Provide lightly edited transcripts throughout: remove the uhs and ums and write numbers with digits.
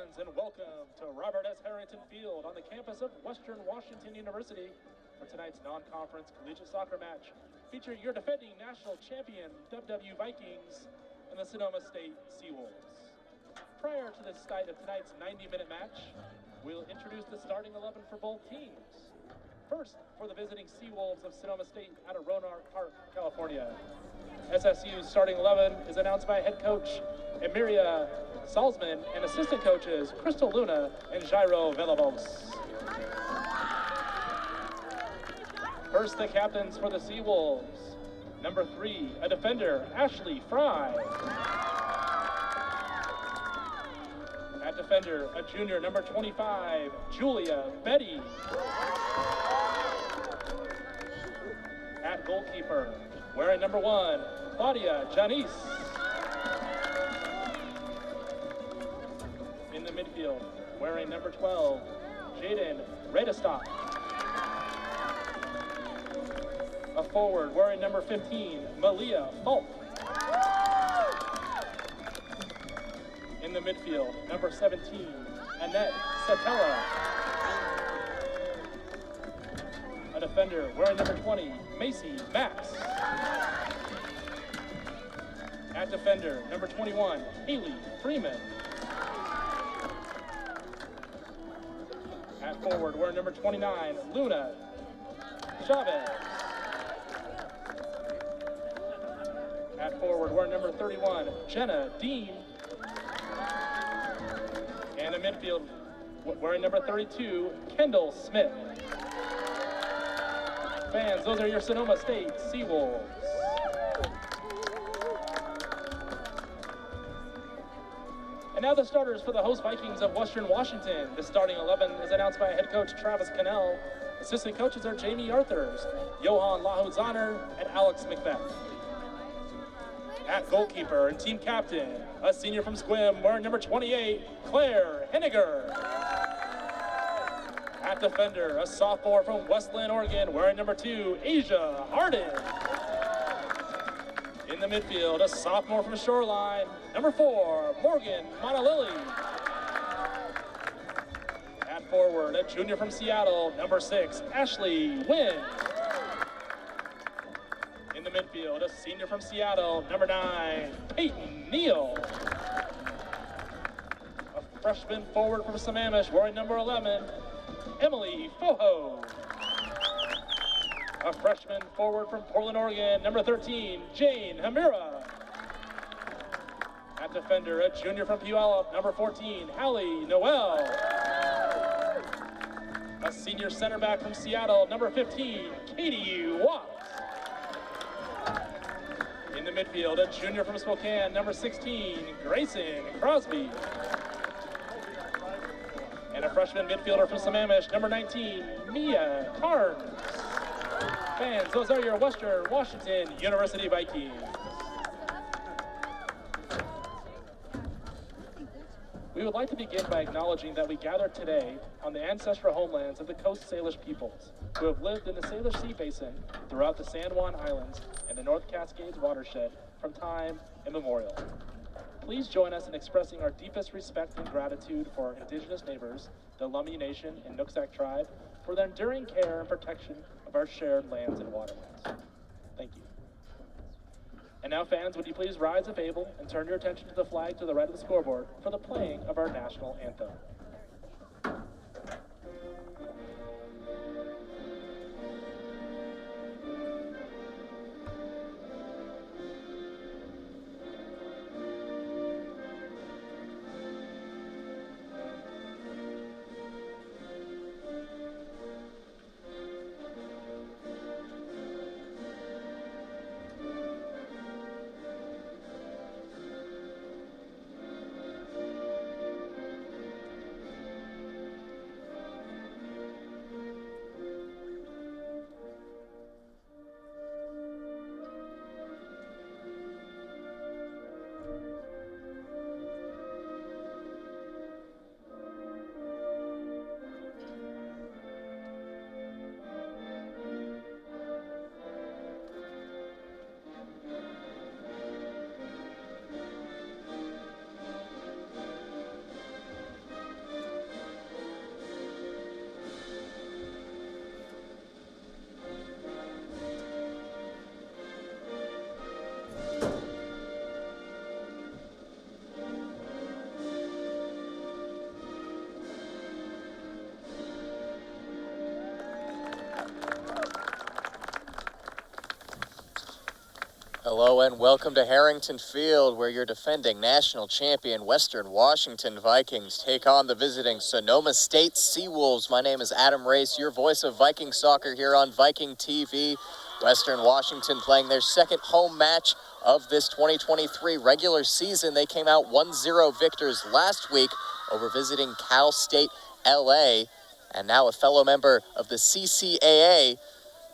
fans, and welcome to Robert S. Harrington Field on the campus of Western Washington University for tonight's non-conference collegiate soccer match featuring your defending national champion WWU Vikings and the Sonoma State Seawolves. Prior to the start of tonight's 90-minute match, we'll introduce the starting 11 for both teams. First, for the visiting Seawolves of Sonoma State out of Roanoke Park, California. SSU's starting 11 is announced by head coach Emiria Salzman and assistant coaches Crystal Luna and Jairo Villalobos. First, the captains for the Seawolves. Number 3, a defender, Ashley Fry. At defender, a junior, number 25, Julia Betty. At goalkeeper, wearing number 1, Claudia Janice. In the midfield, wearing number 12, Jaden Redestop. A forward, wearing number 15, Malia Falk. In the midfield, number 17, Annette Satella. A defender, wearing number 20, Macy Max. At defender, number 21, Haley Freeman. At forward, wearing number 29, Luna Chavez. At forward, wearing number 31, Jenna Dean. And in midfield, wearing number 32, Kendall Smith. Fans, those are your Sonoma State Seawolves. And now the starters for the host Vikings of Western Washington. The starting 11 is announced by head coach Travis Cannell. Assistant coaches are Jamie Arthurs, Johan Lahuzahner, and Alex Macbeth. At goalkeeper and team captain, a senior from Squim wearing number 28, Claire Henniger. At defender, a sophomore from Westland, Oregon, wearing number 2, Asia Harden. In the midfield, a sophomore from Shoreline, number 4, Morgan Monalili. At forward, a junior from Seattle, number 6, Ashley Wynn. In the midfield, a senior from Seattle, number 9, Peyton Neal. A freshman forward from Sammamish, wearing number 11, Emily Foho. A freshman forward from Portland, Oregon, number 13, Jane Hamira. At defender, a junior from Puyallup, number 14, Hallie Noel. A senior center back from Seattle, number 15, Katie Watts. In the midfield, a junior from Spokane, number 16, Grayson Crosby. And a freshman midfielder from Sammamish, number 19, Mia Carnes. Fans, those are your Western Washington University Vikings. We would like to begin by acknowledging that we gather today on the ancestral homelands of the Coast Salish peoples who have lived in the Salish Sea Basin throughout the San Juan Islands and the North Cascades watershed from time immemorial. Please join us in expressing our deepest respect and gratitude for our indigenous neighbors, the Lummi Nation and Nooksack tribe, for their enduring care and protection of our shared lands and waterways. Thank you. And now, fans, would you please rise if able and turn your attention to the flag to the right of the scoreboard for the playing of our national anthem. Hello and welcome to Harrington Field, where your defending national champion Western Washington Vikings take on the visiting Sonoma State Seawolves. My name is Adam Race, your voice of Viking soccer here on Viking TV. Western Washington playing their second home match of this 2023 regular season. They came out 1-0 victors last week over visiting Cal State LA, and now a fellow member of the CCAA,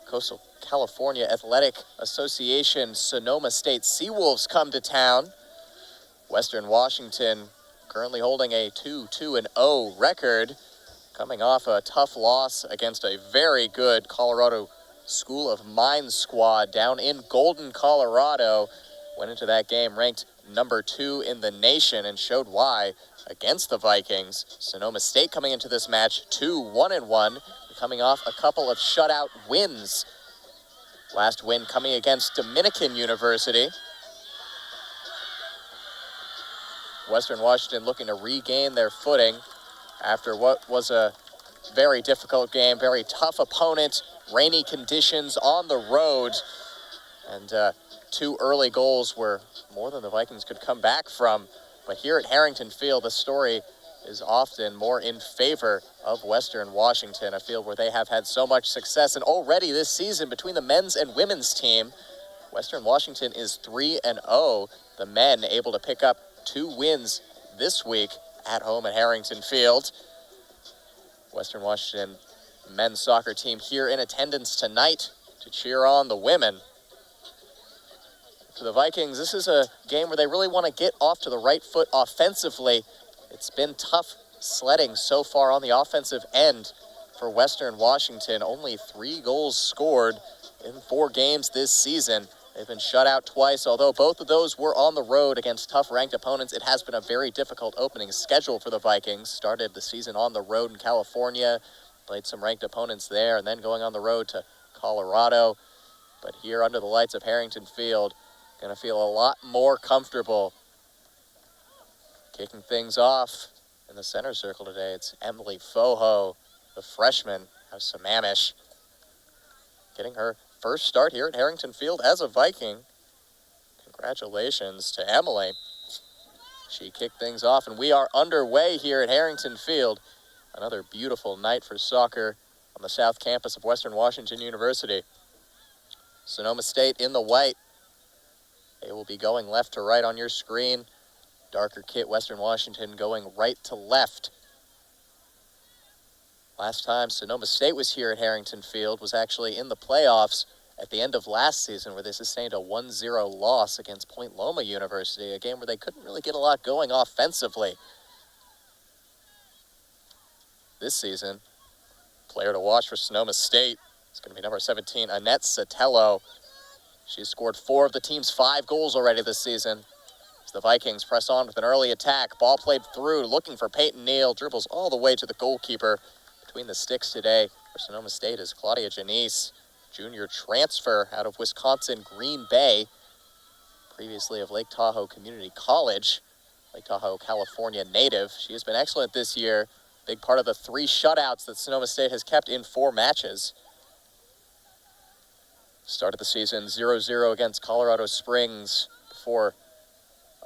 Coastal California Athletic Association, Sonoma State Seawolves come to town. Western Washington currently holding a 2-2-0 record, coming off a tough loss against a very good Colorado School of Mines squad down in Golden, Colorado. Went into that game ranked number 2 in the nation and showed why against the Vikings. Sonoma State coming into this match 2-1-1, coming off a couple of shutout wins. Last win coming against Dominican University. Western Washington looking to regain their footing after what was a very difficult game, very tough opponent, rainy conditions on the road, and 2 early goals were more than the Vikings could come back from. But here at Harrington Field, the story is often more in favor of Western Washington, a field where they have had so much success. And already this season, between the men's and women's team, Western Washington is 3-0. The men able to pick up 2 wins this week at home at Harrington Field. Western Washington men's soccer team here in attendance tonight to cheer on the women. For the Vikings, this is a game where they really want to get off to the right foot offensively. It's been tough sledding so far on the offensive end for Western Washington. Only 3 goals scored in 4 games this season. They've been shut out twice, although both of those were on the road against tough ranked opponents. It has been a very difficult opening schedule for the Vikings. Started the season on the road in California, played some ranked opponents there, and then going on the road to Colorado. But here under the lights of Harrington Field, going to feel a lot more comfortable. Kicking things off in the center circle today, it's Emily Foho, the freshman of Sammamish, getting her first start here at Harrington Field as a Viking. Congratulations to Emily. She kicked things off, and we are underway here at Harrington Field. Another beautiful night for soccer on the south campus of Western Washington University. Sonoma State in the white. They will be going left to right on your screen. Darker kit, Western Washington going right to left. Last time Sonoma State was here at Harrington Field was actually in the playoffs at the end of last season, where they sustained a 1-0 loss against Point Loma University, a game where they couldn't really get a lot going offensively. This season, player to watch for Sonoma State is going to be number 17, Annette Sotelo. She's scored 4 of the team's 5 goals already this season. The Vikings press on with an early attack. Ball played through, looking for Peyton Neal. Dribbles all the way to the goalkeeper. Between the sticks today for Sonoma State is Claudia Janice, junior transfer out of Wisconsin Green Bay, previously of Lake Tahoe Community College, Lake Tahoe, California native. She has been excellent this year. Big part of the 3 shutouts that Sonoma State has kept in 4 matches. Started the season 0-0 against Colorado Springs before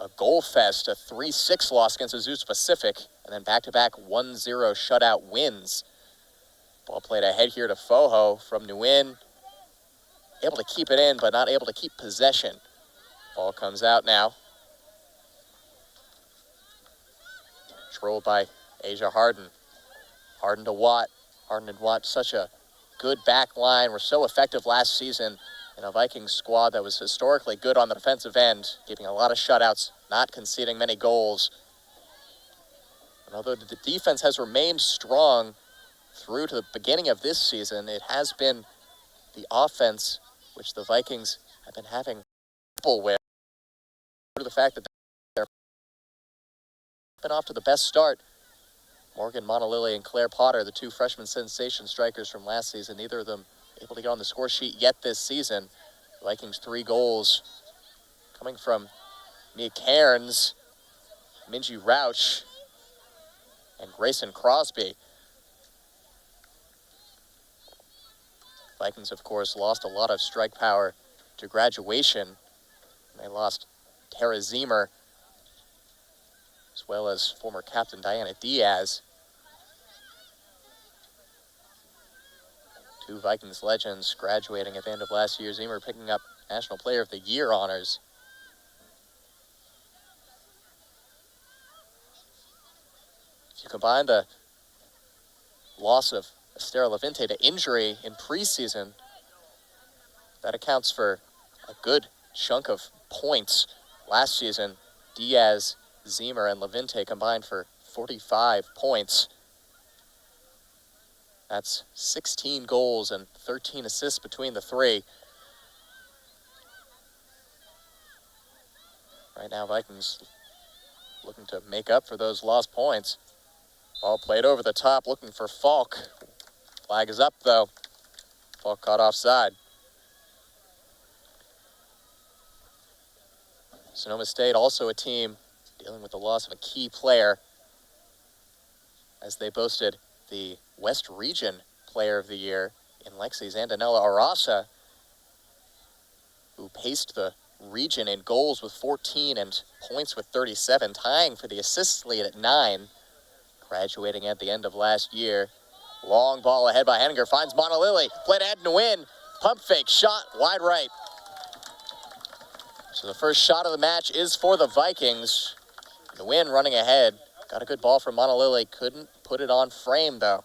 a goal fest, a 3-6 loss against Azusa Pacific, and then back-to-back 1-0 shutout wins. Ball played ahead here to Foho from Nguyen. Able to keep it in, but not able to keep possession. Ball comes out now. Controlled by Asia Harden. Harden to Watt. Harden and Watt, such a good back line. Were so effective last season in a Vikings squad that was historically good on the defensive end, keeping a lot of shutouts, not conceding many goals. And although the defense has remained strong through to the beginning of this season, it has been the offense which the Vikings have been having trouble with, due to the fact that they're been off to the best start. Morgan Monolili and Claire Potter, the 2 freshman sensation strikers from last season, neither of them able to get on the score sheet yet this season. Vikings 3 goals coming from Mia Cairns, Minji Rauch, and Grayson Crosby. Vikings, of course, lost a lot of strike power to graduation They lost Tara Zemer, as well as former captain Diana Diaz. Two Vikings legends graduating at the end of last year. Zemer picking up National Player of the Year honors. If you combine the loss of Esther Levinte to injury in preseason, that accounts for a good chunk of points. Last season, Diaz, Zemer, and Levinte combined for 45 points. That's 16 goals and 13 assists between the three. Right now, Vikings looking to make up for those lost points. Ball played over the top, looking for Falk. Flag is up, though. Falk caught offside. Sonoma State, also a team dealing with the loss of a key player, as they boasted the West Region Player of the Year in Lexi's Andanella Arasa, who paced the region in goals with 14 and points with 37, tying for the assists lead at 9, graduating at the end of last year. Long ball ahead by Henninger, finds Monalili, played ahead and win, pump fake, shot wide right. So the first shot of the match is for the Vikings. The win running ahead. Got a good ball from Monalili, couldn't put it on frame though.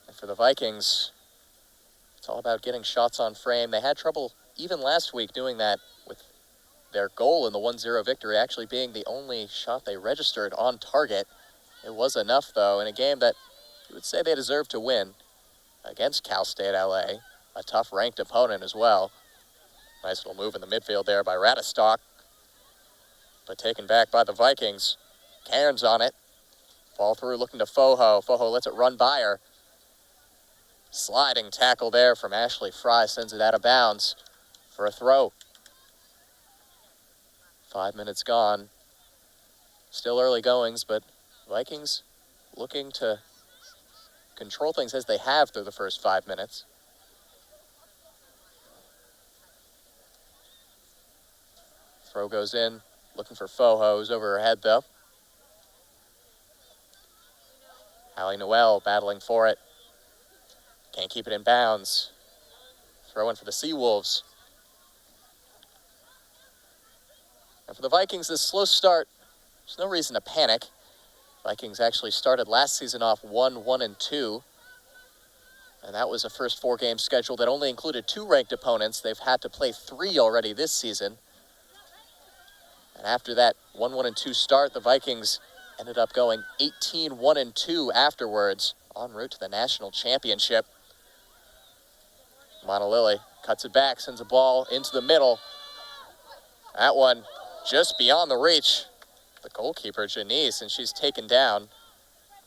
And for the Vikings, it's all about getting shots on frame. They had trouble even last week doing that, with their goal in the 1-0 victory actually being the only shot they registered on target. It was enough, though, in a game that you would say they deserved to win against Cal State LA, a tough ranked opponent as well. Nice little move in the midfield there by Radistock, but taken back by the Vikings. Cairns on it. Ball through, looking to Foho. Foho lets it run by her. Sliding tackle there from Ashley Fry, sends it out of bounds for a throw. 5 minutes gone. Still early goings, but Vikings looking to control things as they have through the first 5 minutes. Throw goes in, looking for Foho, who's over her head though. Allie Noel battling for it. Can't keep it in bounds. Throw in for the Seawolves. And for the Vikings, this slow start, there's no reason to panic. Vikings actually started last season off 1-1-2. And that was a first 4-game schedule that only included 2 ranked opponents. They've had to play 3 already this season. And after that 1-1-2 start, the Vikings ended up going 18-1-2 afterwards, en route to the national championship. Monalili cuts it back, sends a ball into the middle. That one just beyond the reach. The goalkeeper, Janice, and she's taken down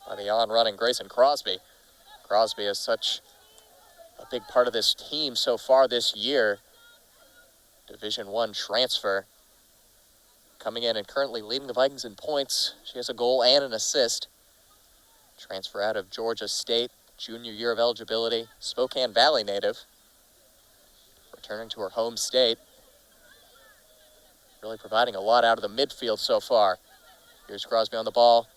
by the on-running Grayson Crosby. Crosby is such a big part of this team so far this year. Division I transfer. Coming in and currently leading the Vikings in points. She has a goal and an assist. Transfer out of Georgia State, junior year of eligibility. Spokane Valley native. Returning to her home state. Really providing a lot out of the midfield so far. Here's Crosby on the ball.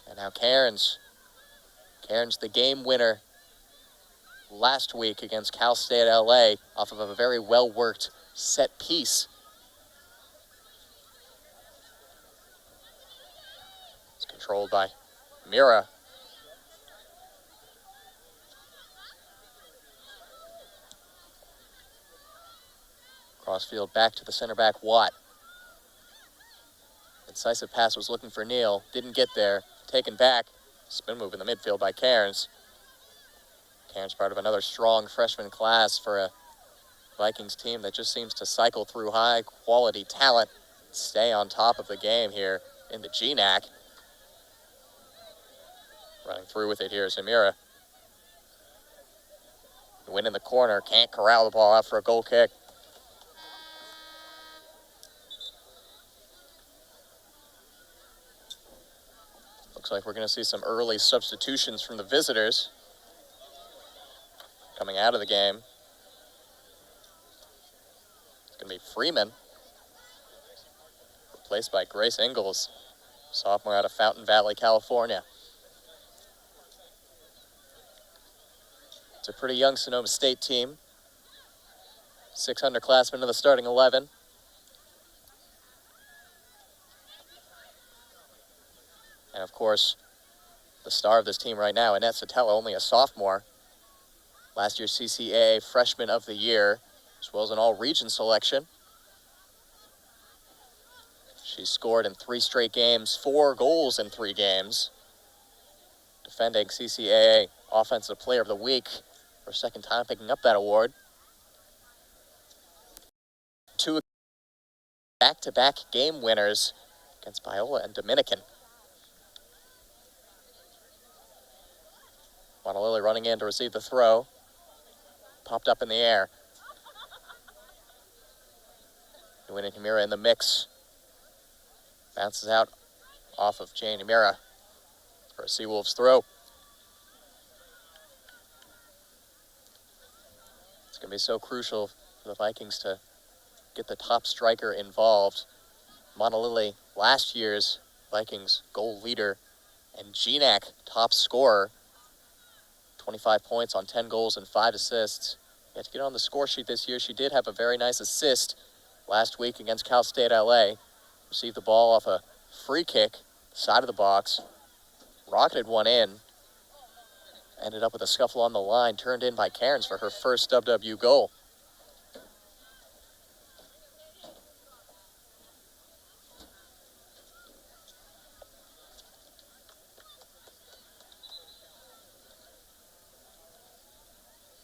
And now Cairns. Cairns, the game winner last week against Cal State LA off of a very well-worked set piece. It's controlled by Mira. Crossfield back to the center back, Watt. Incisive pass was looking for Neal. Didn't get there. Taken back. Spin move in the midfield by Cairns. Cairns part of another strong freshman class for a Vikings team that just seems to cycle through high-quality talent. Stay on top of the game here in the GNAC. Running through with it here is Amira. Win in the corner. Can't corral the ball out for a goal kick. Looks Looks like we're going to see some early substitutions from the visitors coming out of the game. It's going to be Freeman, replaced by Grace Ingalls, sophomore out of Fountain Valley, California. It's a pretty young Sonoma State team. 6 underclassmen in the starting 11. And of course, the star of this team right now, Annette Sotelo, only a sophomore. Last year's CCAA Freshman of the Year, as well as an all-region selection. She scored in 3 straight games, 4 goals in 3 games. Defending CCAA Offensive Player of the Week for a second time, picking up that award. 2 back-to-back game winners against Biola and Dominican. Monolili running in to receive the throw. Popped up in the air. Nguyen and Himira in the mix. Bounces out off of Jane Himira for a Seawolves throw. It's going to be so crucial for the Vikings to get the top striker involved. Monolili, last year's Vikings goal leader, and Genak, top scorer. 25 points on 10 goals and 5 assists. Yet to get on the score sheet this year, she did have a very nice assist last week against Cal State LA. Received the ball off a free kick, side of the box, rocketed one in, ended up with a scuffle on the line, turned in by Cairns for her first WWU goal.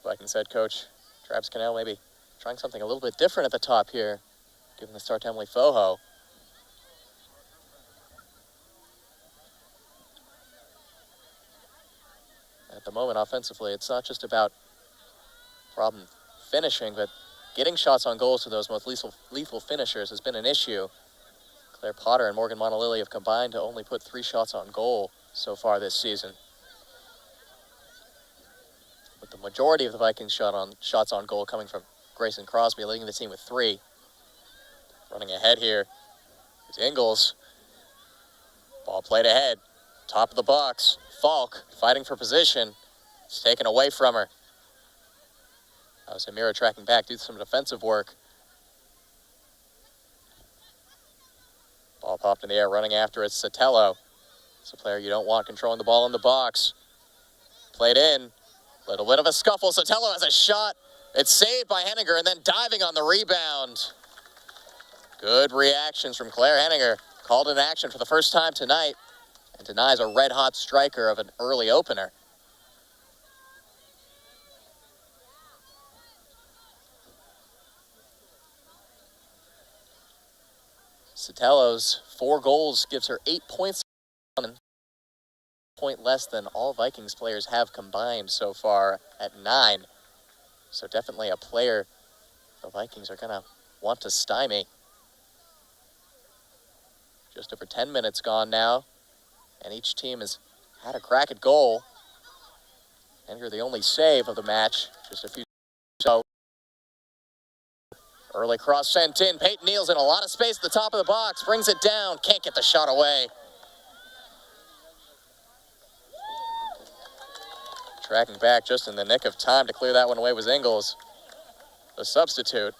Vikings head coach Travis Cannell maybe trying something a little bit different at the top here, giving the start to Emily Foho. At the moment, offensively, it's not just about problem finishing, but getting shots on goals to those most lethal finishers has been an issue. Claire Potter and Morgan Monolili have combined to only put 3 shots on goal so far this season. With the majority of the Vikings shots on goal coming from Grayson Crosby, leading the team with 3. Running ahead here is Ingalls. Ball played ahead. Top of the box. Falk fighting for position. It's taken away from her. That was Himira tracking back, due to some defensive work. Ball popped in the air, running after it. Sotelo. It's a player you don't want controlling the ball in the box. Played in. Little bit of a scuffle. Sotelo has a shot. It's saved by Henninger and then diving on the rebound. Good reactions from Claire Henninger. Called in action for the first time tonight and denies a red-hot striker of an early opener. Sotelo's 4 goals gives her 8 points, point less than all Vikings players have combined so far at 9. So definitely a player the Vikings are going to want to stymie. Just over 10 minutes gone now, and each team has had a crack at goal. And you're the only save of the match, just a few. So early cross sent in. Peyton Neal's in a lot of space at the top of the box, brings it down, can't get the shot away. Tracking back just in the nick of time to clear that one away was Ingalls, the substitute.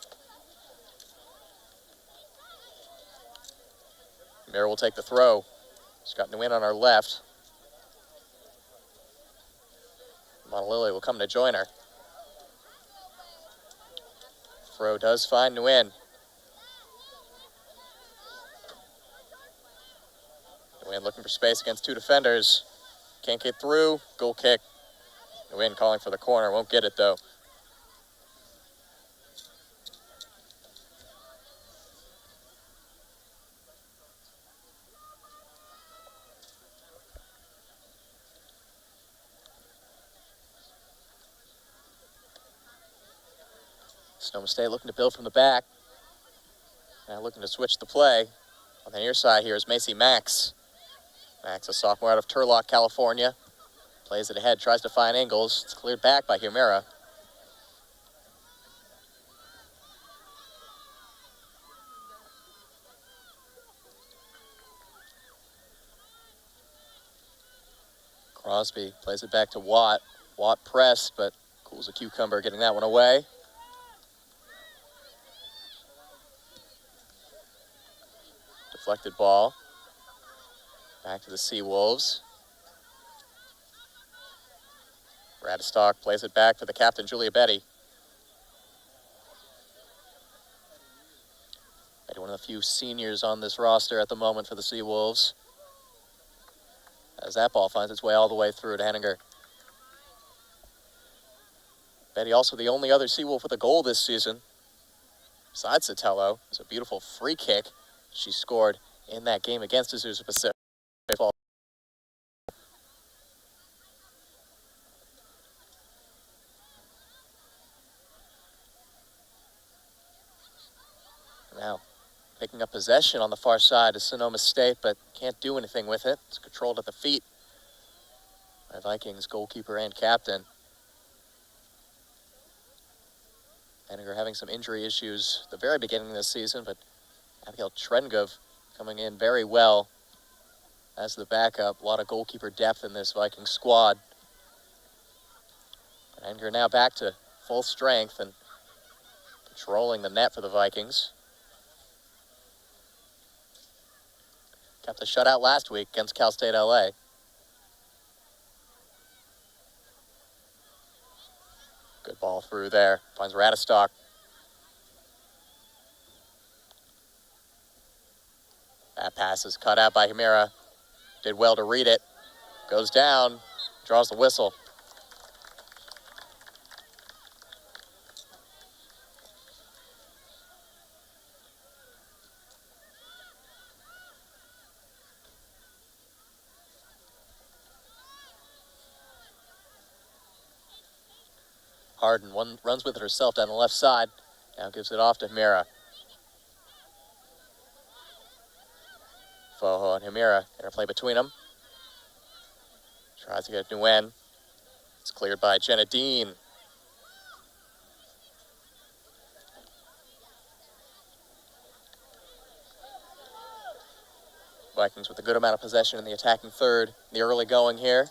Mira will take the throw. She's got Nguyen on her left. Monolili will come to join her. Throw does find Nguyen. Nguyen looking for space against 2 defenders. Can't get through. Goal kick. Nguyen calling for the corner. Won't get it, though. Sonoma State looking to build from the back. Now looking to switch the play. On the near side here is Macy Max. Max, a sophomore out of Turlock, California. Plays it ahead, tries to find angles. It's cleared back by Humira. Crosby plays it back to Watt. Watt pressed, but cools a cucumber getting that one away. Deflected ball. Back to the Seawolves. Radistock plays it back for the captain, Julia Betty. Betty, one of the few seniors on this roster at the moment for the Seawolves. As that ball finds its way all the way through to Henninger. Betty also the only other Seawolf with a goal this season. Besides Sotelo, it's a beautiful free kick she scored in that game against Azusa Pacific. Now, picking up possession on the far side is Sonoma State, but can't do anything with it. It's controlled at the feet by Vikings goalkeeper and captain. Henninger having some injury issues at the very beginning of this season, but Abigail Trengov coming in very well as the backup. A lot of goalkeeper depth in this Viking squad. Henninger now back to full strength and controlling the net for the Vikings. Kept the shutout last week against Cal State LA. Good ball through there. Finds Radistock. That pass is cut out by Humira. Did well to read it. Goes down. Draws the whistle. Harden runs with it herself down the left side. Now gives it off to Humira. Foho and Humira, interplay between them. Tries to get Nguyen. It's cleared by Jenna Dean. Vikings with a good amount of possession in the attacking third. The early going here.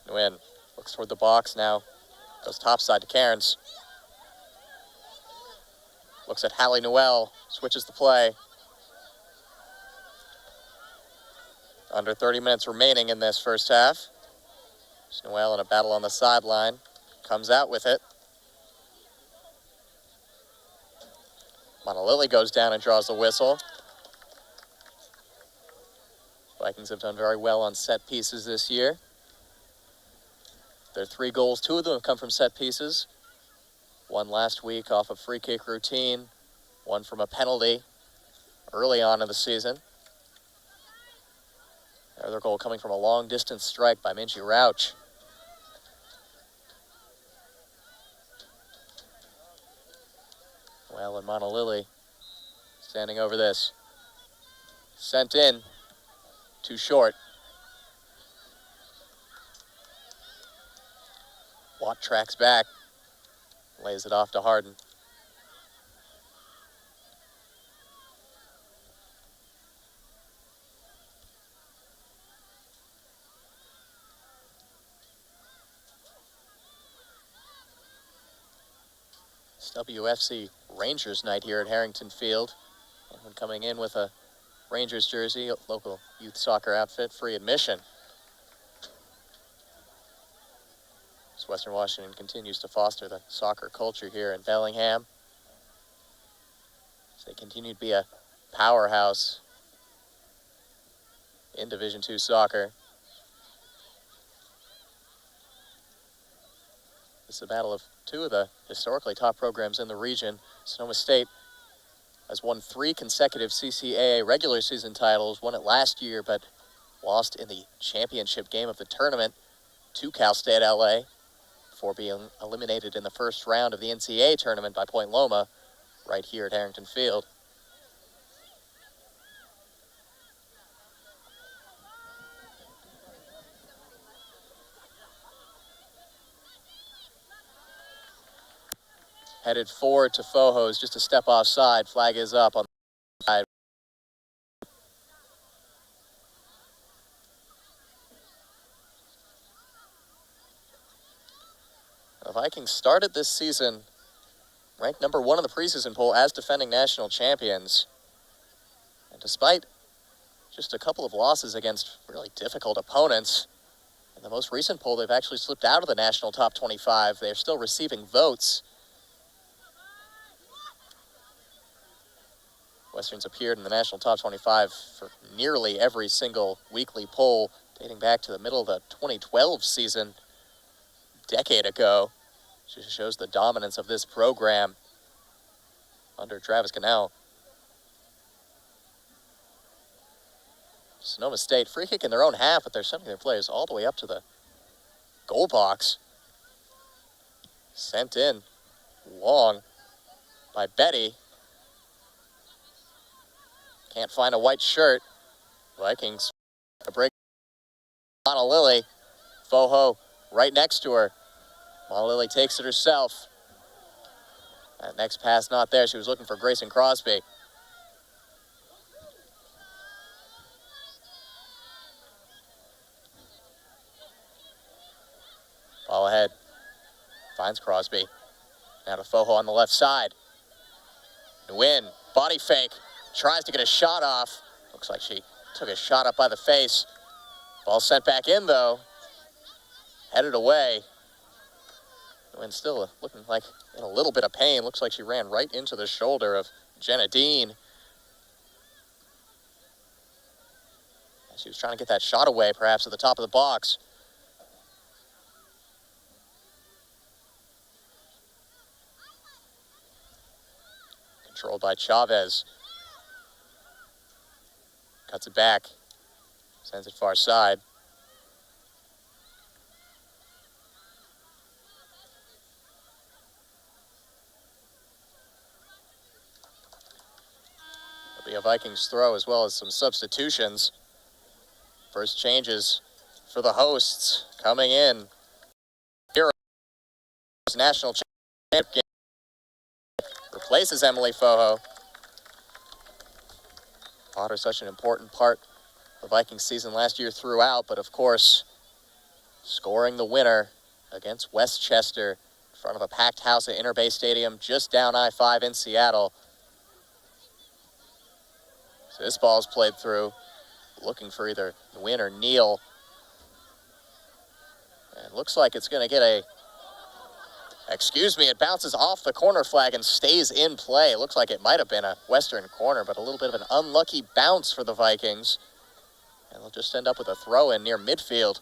Nguyen looks toward the box now. Goes topside to Cairns. Looks at Hallie Noel. Switches the play. Under 30 minutes remaining in this first half. Noel in a battle on the sideline. Comes out with it. Monolili goes down and draws the whistle. Vikings have done very well on set pieces this year. Their 3 goals, 2 of them have come from set pieces. One last week off a free kick routine. One from a penalty early on in the season. The other goal coming from a long-distance strike by Minji Rauch. Well, and Monolili standing over this. Sent in. Too short. Watt tracks back. Lays it off to Harden. It's WFC Rangers night here at Harrington Field. Anyone coming in with a Rangers jersey, local youth soccer outfit, free admission. As Western Washington continues to foster the soccer culture here in Bellingham. As they continue to be a powerhouse in Division II soccer. It's a battle of 2 of the historically top programs in the region. Sonoma State has won 3 consecutive CCAA regular season titles, won it last year, but lost in the championship game of the tournament to Cal State LA before being eliminated in the first round of the NCAA tournament by Point Loma. right here at Harrington Field. Headed forward to Foho's, just a step offside. Flag is up on the side. The Vikings started this season ranked number 1 in the preseason poll as defending national champions. And despite just a couple of losses against really difficult opponents, in the most recent poll, they've actually slipped out of the national top 25. They're still receiving votes. Western's appeared in the national top 25 for nearly every single weekly poll, dating back to the middle of the 2012 season, a decade ago. Just shows the dominance of this program under Travis Cannell. Sonoma State, free kick in their own half, but they're sending their players all the way up to the goal box. Sent in long by Betty. Can't find a white shirt. Vikings a break. Mona Lily. Foho right next to her. Mona Lily takes it herself. That next pass not there. She was looking for Grayson Crosby. Ball ahead. Finds Crosby. Now to Foho on the left side. Nguyen, body fake. Tries to get a shot off. Looks like she took a shot up by the face. Ball sent back in, though. Headed away. Nguyen still looking like in a little bit of pain. Looks like she ran right into the shoulder of Jenna Dean. She was trying to get that shot away, perhaps at the top of the box. Controlled by Chavez. Cuts it back. Sends it far side. It'll be a Vikings throw as well as some substitutions. First changes for the hosts coming in. Here, national champion replaces Emily Foho. Potter, such an important part of the Vikings season last year throughout, but of course, scoring the winner against Westchester in front of a packed house at Interbay Stadium just down I-5 in Seattle. So this ball's played through, looking for either Nguyen or Neal. And it looks like it's going to get a, it bounces off the corner flag and stays in play. It looks like it might have been a Western corner, but a little bit of an unlucky bounce for the Vikings. And they'll just end up with a throw-in near midfield.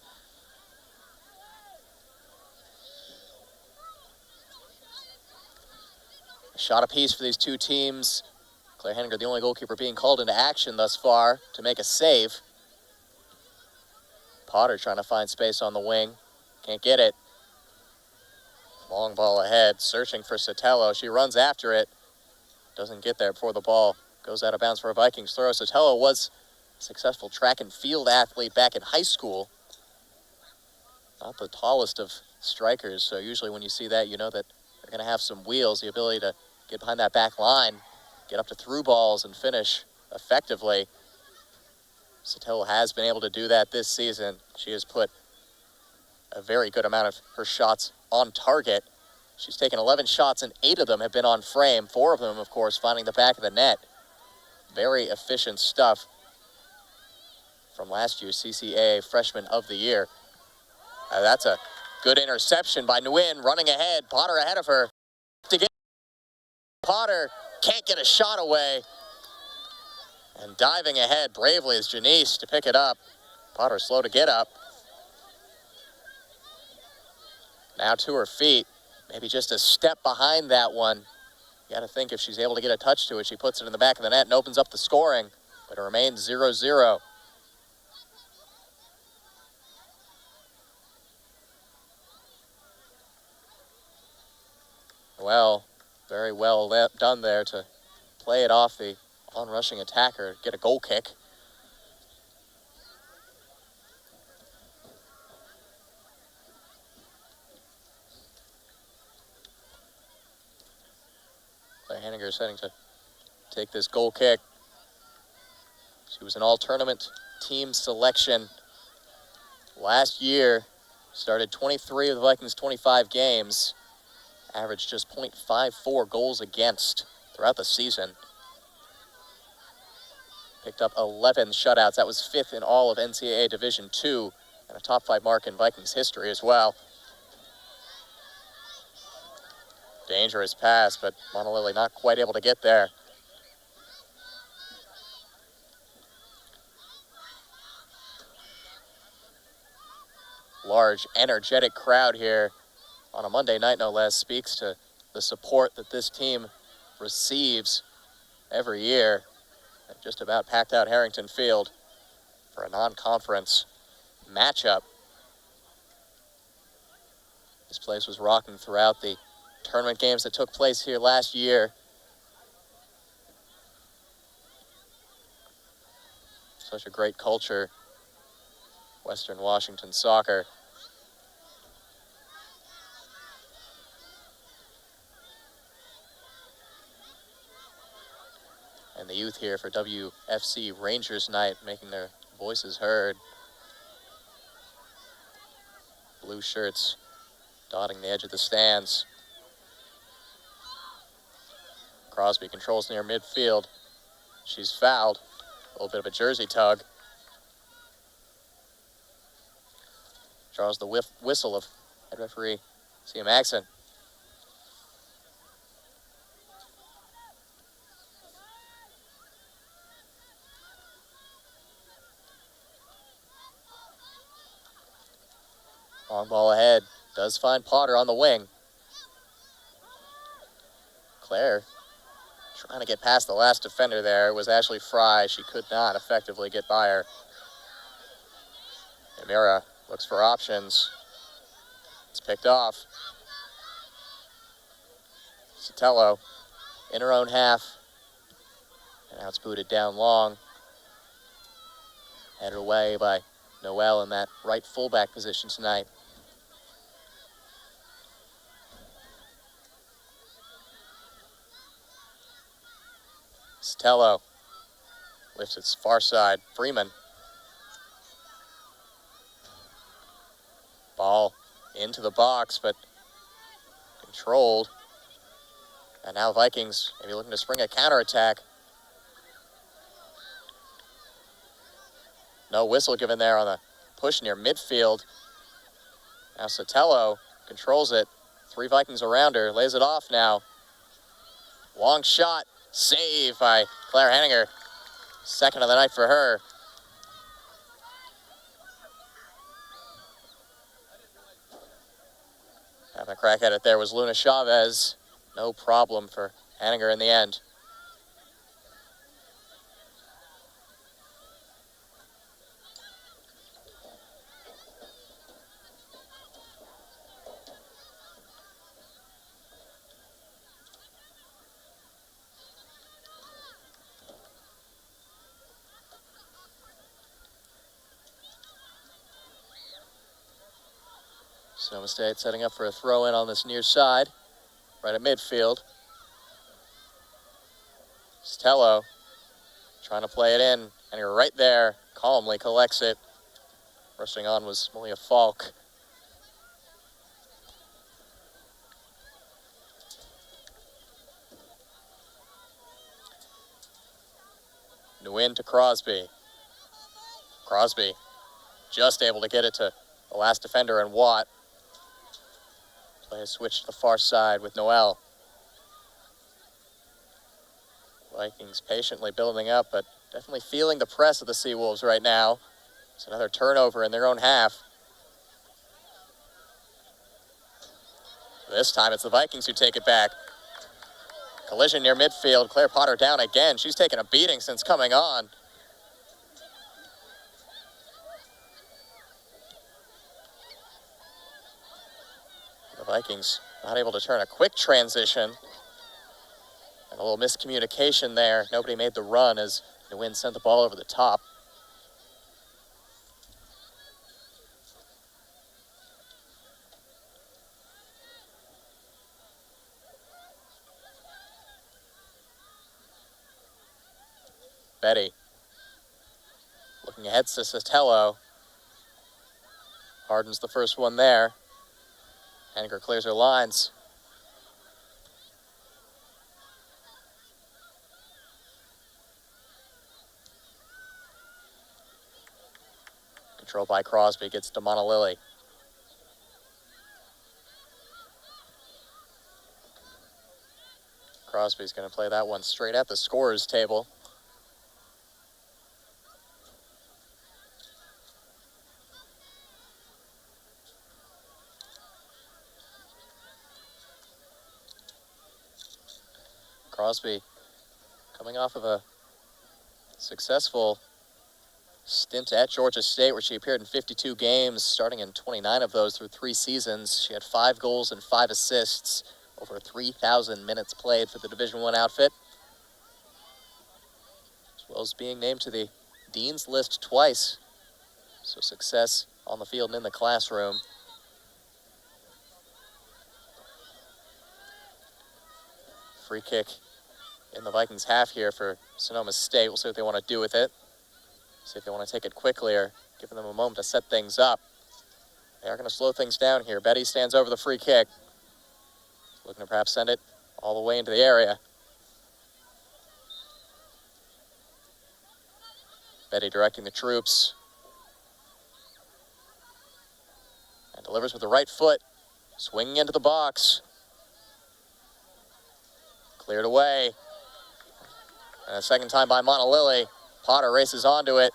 A shot apiece for these two teams. Claire Henninger, the only goalkeeper being called into action thus far to make a save. Potter trying to find space on the wing. Can't get it. Long ball ahead, searching for Sotelo. She runs after it. Doesn't get there before the ball goes out of bounds for a Vikings throw. Sotelo was a successful track and field athlete back in high school. Not the tallest of strikers, so usually when you see that, you know that they're going to have some wheels, the ability to get behind that back line, get up to through balls and finish effectively. Sotelo has been able to do that this season. She has put a very good amount of her shots on target. She's taken 11 shots and 8 of them have been on frame. 4 of them, of course, finding the back of the net. Very efficient stuff from last year's CCA Freshman of the Year. That's a good interception by Nguyen, running ahead. Potter ahead of her. To get Potter can't get a shot away. And diving ahead bravely is Janice to pick it up. Potter slow to get up. Now to her feet. Maybe just a step behind that one. You got to think if she's able to get a touch to it, she puts it in the back of the net and opens up the scoring. But it remains 0-0. Well, Very well done there to play it off the on-rushing attacker, get a goal kick. Claire Hanninger is heading to take this goal kick. She was an all-tournament team selection last year. Started 23 of the Vikings' 25 games. Averaged just .54 goals against throughout the season. Picked up 11 shutouts. That was 5th in all of NCAA Division II and a top 5 mark in Vikings history as well. Dangerous pass, but Monolili not quite able to get there. Large, energetic crowd here on a Monday night, no less, speaks to the support that this team receives every year. They've just about packed out Harrington Field for a non-conference matchup. This place was rocking throughout the tournament games that took place here last year. Such a great culture, Western Washington soccer. And the youth here for WFC Rangers Night making their voices heard. Blue shirts dotting the edge of the stands. Crosby controls near midfield. She's fouled. A little bit of a jersey tug. Draws the whistle of head referee C.M. Axon. Long ball ahead. Does find Potter on the wing. Claire trying to get past the last defender there. It was Ashley Fry. She could not effectively get by her. Amira looks for options. It's picked off. Sotelo in her own half. And now it's booted down long. Headed away by Noel in that right fullback position tonight. Sotelo lifts its far side. Freeman. Ball into the box, but controlled. And now Vikings maybe looking to spring a counterattack. No whistle given there on the push near midfield. Now Sotelo controls it. 3 Vikings around her. Lays it off now. Long shot. Save by Claire Hanninger. Second of the night for her. Having a crack at it there was Luna Chavez. No problem for Hanninger in the end. Sonoma State setting up for a throw-in on this near side, right at midfield. Sotelo trying to play it in, and you're right there, calmly collects it. Rushing on was Malia Falk. Nguyen to Crosby. Crosby just able to get it to the last defender and Watt. Play a switch to the far side with Noel. Vikings patiently building up, but definitely feeling the press of the Seawolves right now. It's another turnover in their own half. This time it's the Vikings who take it back. Collision near midfield. Claire Potter down again. She's taken a beating since coming on. The Vikings not able to turn a quick transition. And a little miscommunication there. Nobody made the run as Nguyen sent the ball over the top. Betty looking ahead to Sotelo. Hardens the first one there. Henniger clears her lines. Controlled by Crosby, gets to Monolili. Crosby's going to play that one straight at the scorer's table. Crosby coming off of a successful stint at Georgia State where she appeared in 52 games, starting in 29 of those through 3 seasons. She had 5 goals and 5 assists, over 3,000 minutes played for the Division I outfit, as well as being named to the Dean's List twice. So success on the field and in the classroom. Free kick in the Vikings half here for Sonoma State. We'll see what they want to do with it. See if they want to take it quickly or giving them a moment to set things up. They are going to slow things down here. Betty stands over the free kick. Looking to perhaps send it all the way into the area. Betty directing the troops. And delivers with the right foot. Swinging into the box. Cleared away. And a second time by Monolili. Potter races onto it.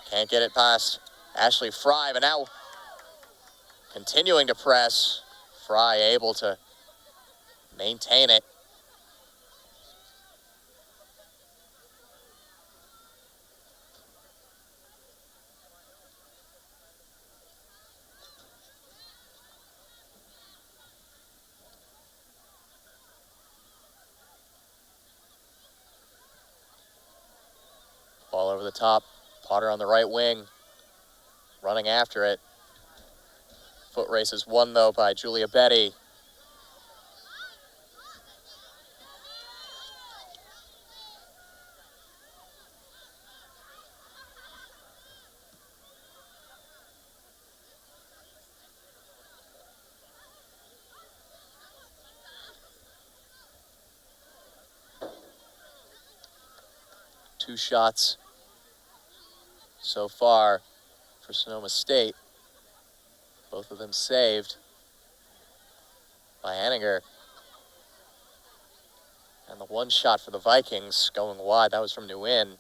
Can't get it past Ashley Fry, but now continuing to press. Fry able to maintain it. Ball over the top. Potter on the right wing. Running after it. Foot race is won, though, by Julia Betty. Two shots so far for Sonoma State. Both of them saved by Henniger. And the one shot for the Vikings going wide, that was from Nguyen.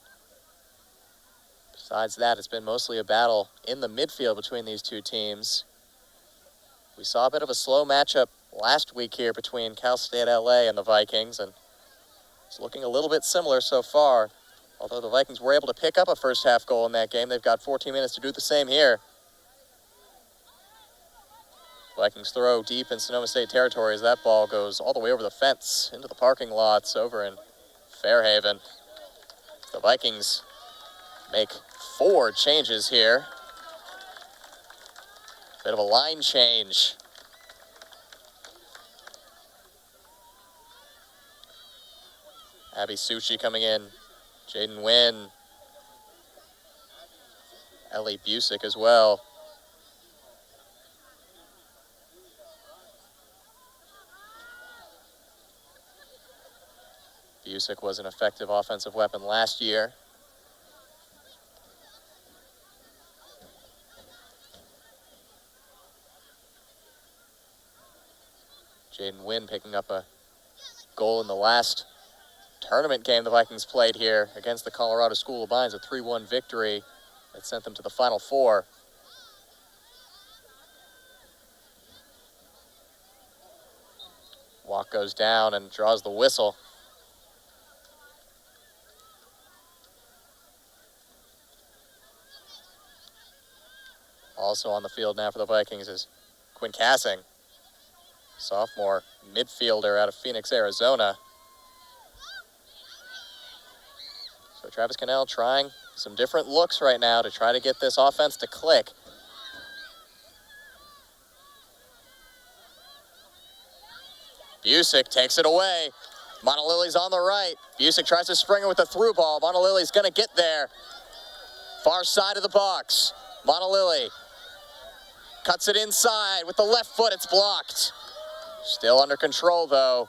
Besides that, it's been mostly a battle in the midfield between these two teams. We saw a bit of a slow matchup last week here between Cal State LA and the Vikings, and it's looking a little bit similar so far. Although the Vikings were able to pick up a first half goal in that game, they've got 14 minutes to do the same here. Vikings throw deep in Sonoma State territory as that ball goes all the way over the fence into the parking lots over in Fairhaven. The Vikings make 4 changes here. Bit of a line change. Abby Suchi coming in. Jaden Nguyen. Ellie Busick as well. Busick was an effective offensive weapon last year. Jaden Nguyen picking up a goal in the last tournament game the Vikings played here against the Colorado School of Mines, a 3-1 victory that sent them to the Final Four. Walk goes down and draws the whistle. Also on the field now for the Vikings is Quinn Cassing, sophomore midfielder out of Phoenix, Arizona. So Travis Cannell trying some different looks right now to try to get this offense to click. Busick takes it away. Montelili's on the right. Busick tries to spring it with a through ball. Montelili's going to get there. Far side of the box. Montelili cuts it inside with the left foot. It's blocked. Still under control, though.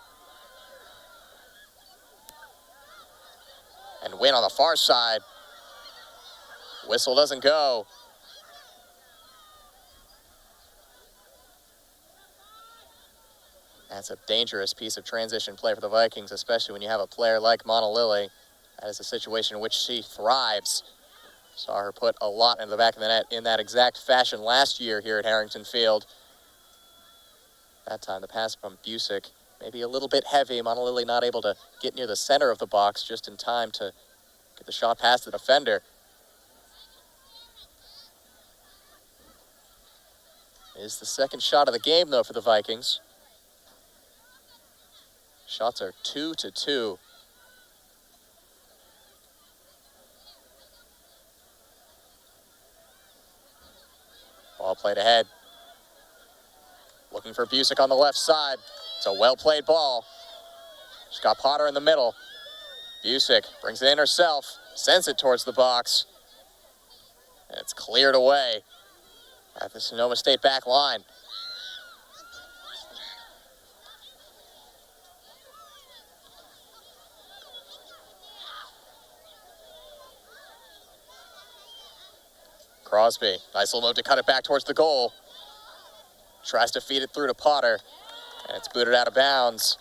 And Wynn on the far side. Whistle doesn't go. That's a dangerous piece of transition play for the Vikings, especially when you have a player like Montelili. That is a situation in which she thrives. Saw her put a lot into the back of the net in that exact fashion last year here at Harrington Field. That time the pass from Busick, maybe a little bit heavy. Montelili not able to get near the center of the box just in time to get the shot past the defender. It is the second shot of the game, though, for the Vikings. Shots are 2-2. Ball played ahead. Looking for Busick on the left side. It's a well-played ball. She's got Potter in the middle. Busick brings it in herself, sends it towards the box. And it's cleared away at the Sonoma State back line. Crosby, nice little move to cut it back towards the goal. Tries to feed it through to Potter, and it's booted out of bounds.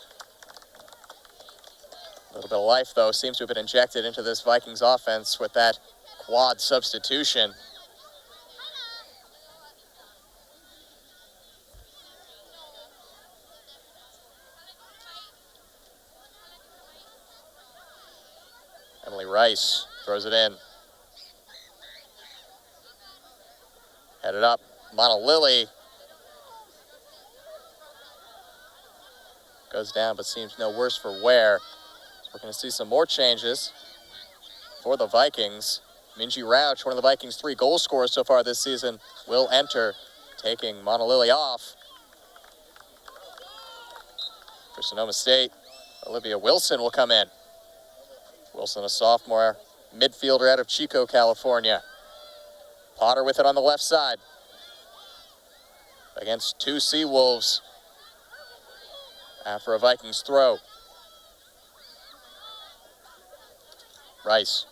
A little bit of life, though, seems to have been injected into this Vikings offense with that quad substitution. Emily Rice throws it in. Headed up, Montelili goes down, but seems no worse for wear. So we're going to see some more changes for the Vikings. Minji Rauch, one of the Vikings' 3 goal scorers so far this season, will enter, taking Montelili off. For Sonoma State, Olivia Wilson will come in. Wilson, a sophomore midfielder out of Chico, California. Potter with it on the left side against 2 Seawolves after a Vikings throw. Rice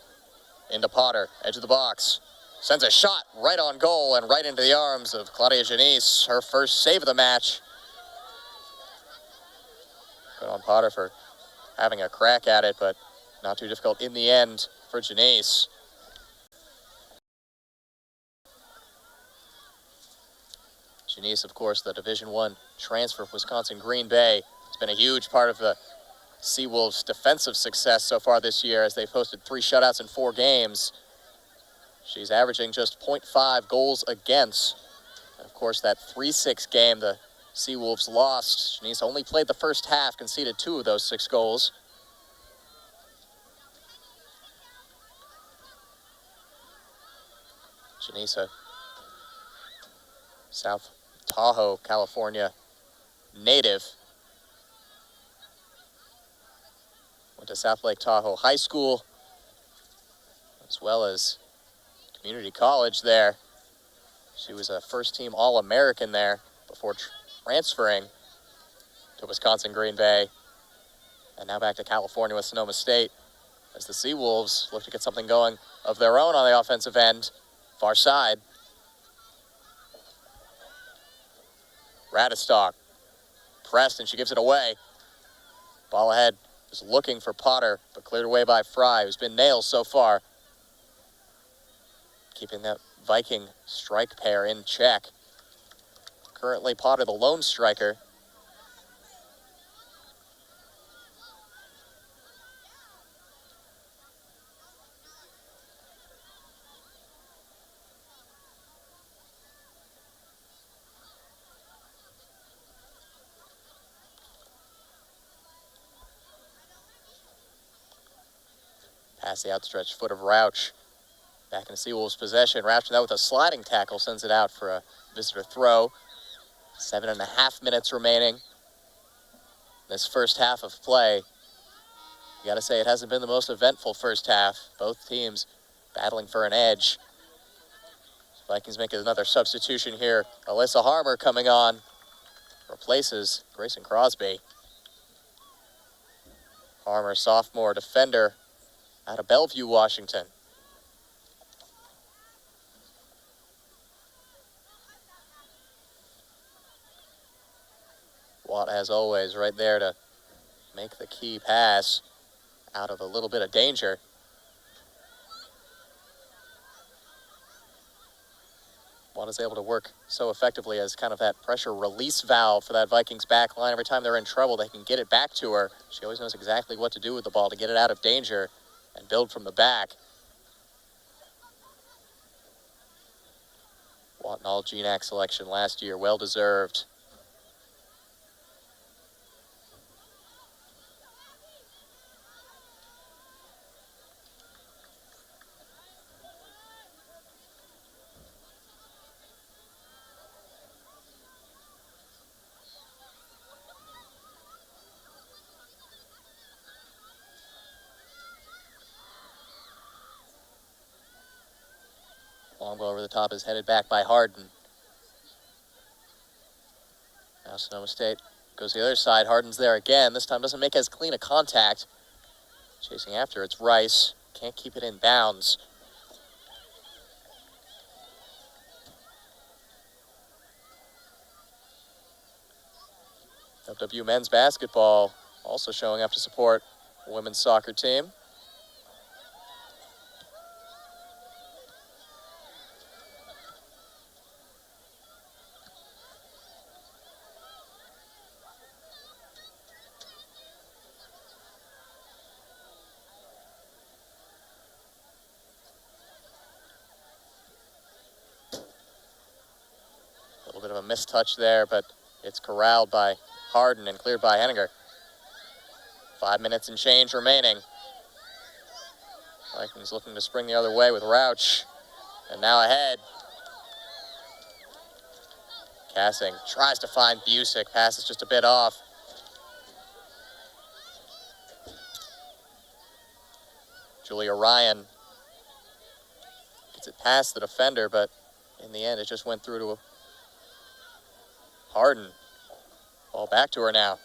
into Potter, edge of the box. Sends a shot right on goal and right into the arms of Claudia Janice, her first save of the match. Good on Potter for having a crack at it, but not too difficult in the end for Janice. Janice, of course, the Division I transfer from Wisconsin Green Bay. It's been a huge part of the Seawolves' defensive success so far this year as they've hosted 3 shutouts in 4 games. She's averaging just 0.5 goals against. And of course, that 3-6 game the Seawolves lost. Janice only played the first half, conceded 2 of those 6 goals. Janice, South Tahoe, California native. Went to South Lake Tahoe High School, as well as community college there. She was a first-team All-American there before transferring to Wisconsin Green Bay, and now back to California with Sonoma State as the Seawolves look to get something going of their own on the offensive end. Far side. Radistock pressed, and she gives it away. Ball ahead, just looking for Potter, but cleared away by Fry, who's been nailed so far. Keeping that Viking strike pair in check. Currently Potter the lone striker. Past the outstretched foot of Rouch. Back into Seawolves' possession. Rouch that with a sliding tackle sends it out for a visitor throw. 7.5 minutes remaining. This first half of play. You got to say it hasn't been the most eventful first half. Both teams battling for an edge. Vikings make another substitution here. Alyssa Harmer coming on. Replaces Grayson Crosby. Harmer, sophomore defender out of Bellevue, Washington. Watt, as always, right there to make the key pass out of a little bit of danger. Watt is able to work so effectively as kind of that pressure release valve for that Vikings back line. Every time they're in trouble, they can get it back to her. She always knows exactly what to do with the ball to get it out of danger and build from the back. Watt an all-GNAC selection last year, well-deserved. Long ball over the top is headed back by Harden. Now Sonoma State goes the other side. Harden's there again. This time doesn't make as clean a contact. Chasing after, it's Rice. Can't keep it in bounds. WWU men's basketball also showing up to support the women's soccer team. Bit of a mistouch there, but it's corralled by Harden and cleared by Henninger. 5 minutes and change remaining. Vikings looking to spring the other way with Rouch. And now ahead. Cassing tries to find Busick. Pass is just a bit off. Julia Ryan gets it past the defender, but in the end it just went through to Harden. Ball back to her now.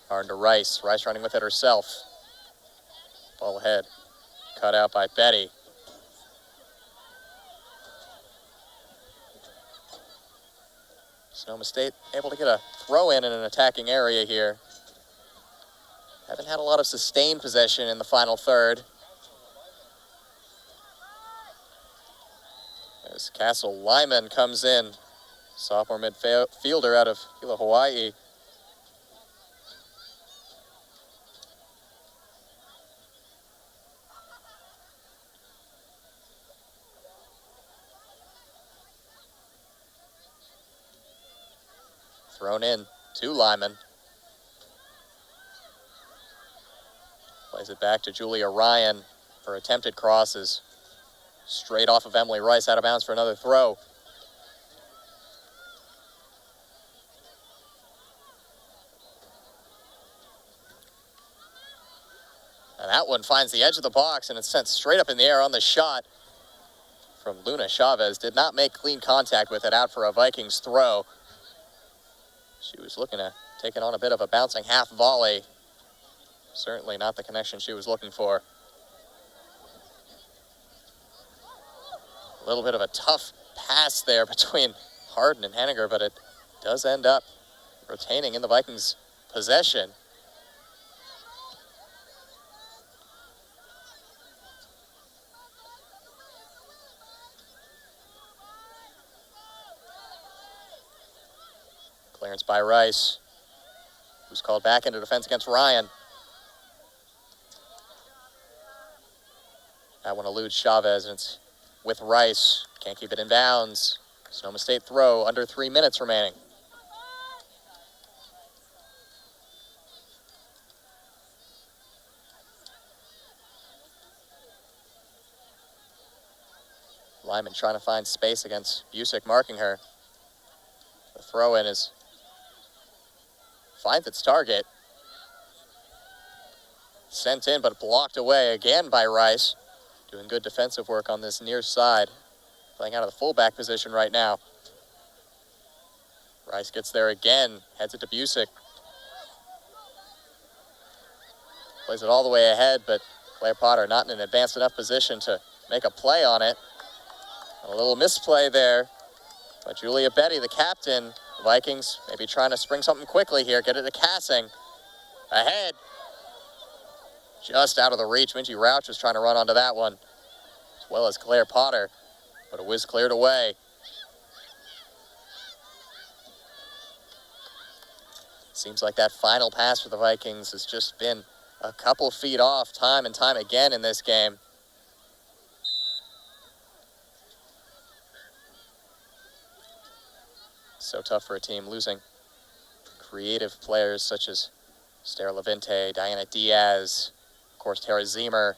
Harden to Rice. Rice running with it herself. Ball ahead. Cut out by Betty. Sonoma State able to get a throw in an attacking area here. Haven't had a lot of sustained possession in the final third. As Castle Lyman comes in, sophomore midfielder out of Hilo, Hawaii. Thrown in to Lyman. Plays it back to Julia Ryan for attempted crosses. Straight off of Emily Rice, out of bounds for another throw. And that one finds the edge of the box, and it's sent straight up in the air on the shot from Luna Chavez. Did not make clean contact with it, out for a Vikings throw. She was looking to take it on a bit of a bouncing half volley. Certainly not the connection she was looking for. A little bit of a tough pass there between Harden and Henninger, but it does end up retaining in the Vikings' possession. Clearance by Rice, who's called back into defense against Ryan. That one eludes Chavez, and it's with Rice. Can't keep it in bounds. Sonoma State throw, under 3 minutes remaining. Lyman trying to find space against Busick marking her. The throw-in finds its target. Sent in, but blocked away again by Rice. Doing good defensive work on this near side. Playing out of the fullback position right now. Rice gets there again, heads it to Busick. Plays it all the way ahead, but Claire Potter not in an advanced enough position to make a play on it. A little misplay there by Julia Betty, the captain. The Vikings maybe trying to spring something quickly here, get it to Cassing. Ahead. Just out of the reach. Minji Rauch was trying to run onto that one, as well as Claire Potter, but it was cleared away. Seems like that final pass for the Vikings has just been a couple feet off time and time again in this game. So tough for a team losing creative players such as Stara Levinte, Diana Diaz, of course Tara Zemer.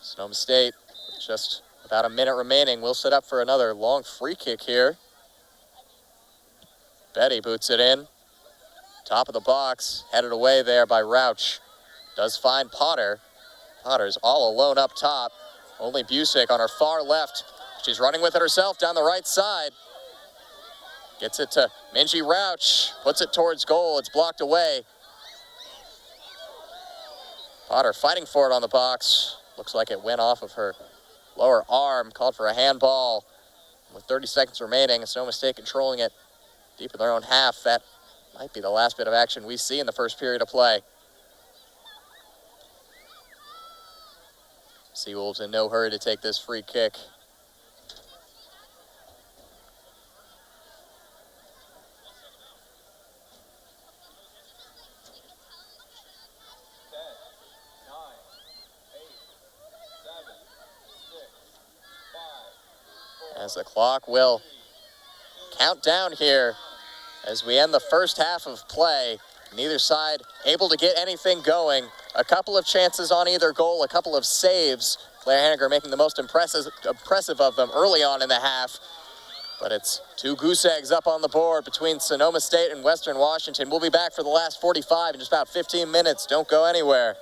Sonoma State, with just about a minute remaining, will set up for another long free kick here. Betty boots it in. Top of the box, headed away there by Rauch. Does find Potter. Potter's all alone up top. Only Busick on her far left. She's running with it herself down the right side. Gets it to Minji Rauch. Puts it towards goal. It's blocked away. Potter fighting for it on the box. Looks like it went off of her lower arm. Called for a handball. With 30 seconds remaining, Sonoma State controlling it deep in their own half. That might be the last bit of action we see in the first period of play. Seawolves in no hurry to take this free kick. As the clock will count down here as we end the first half of play. Neither side able to get anything going. A couple of chances on either goal, a couple of saves. Claire Hanniger making the most impressive of them early on in the half. But it's two goose eggs up on the board between Sonoma State and Western Washington. We'll be back for the last 45 in just about 15 minutes. Don't go anywhere.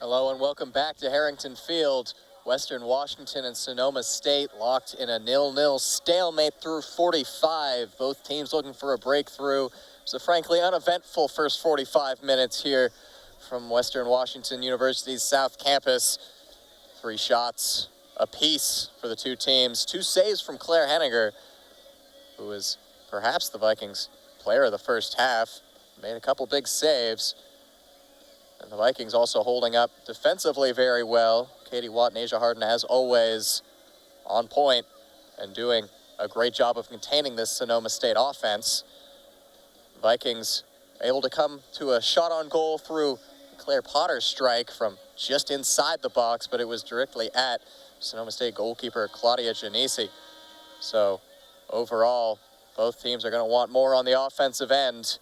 Hello and welcome back to Harrington Field. Western Washington and Sonoma State locked in a 0-0 stalemate through 45. Both teams looking for a breakthrough. It was a frankly uneventful first 45 minutes here from Western Washington University's South Campus. 3 shots apiece for the two teams. 2 saves from Claire Henniger, who is perhaps the Vikings player of the first half. Made a couple big saves. And the Vikings also holding up defensively very well. Katie Watt and Asia Harden, as always, on point and doing a great job of containing this Sonoma State offense. Vikings able to come to a shot on goal through Claire Potter's strike from just inside the box, but it was directly at Sonoma State goalkeeper Claudia Genesi. So overall, both teams are going to want more on the offensive end.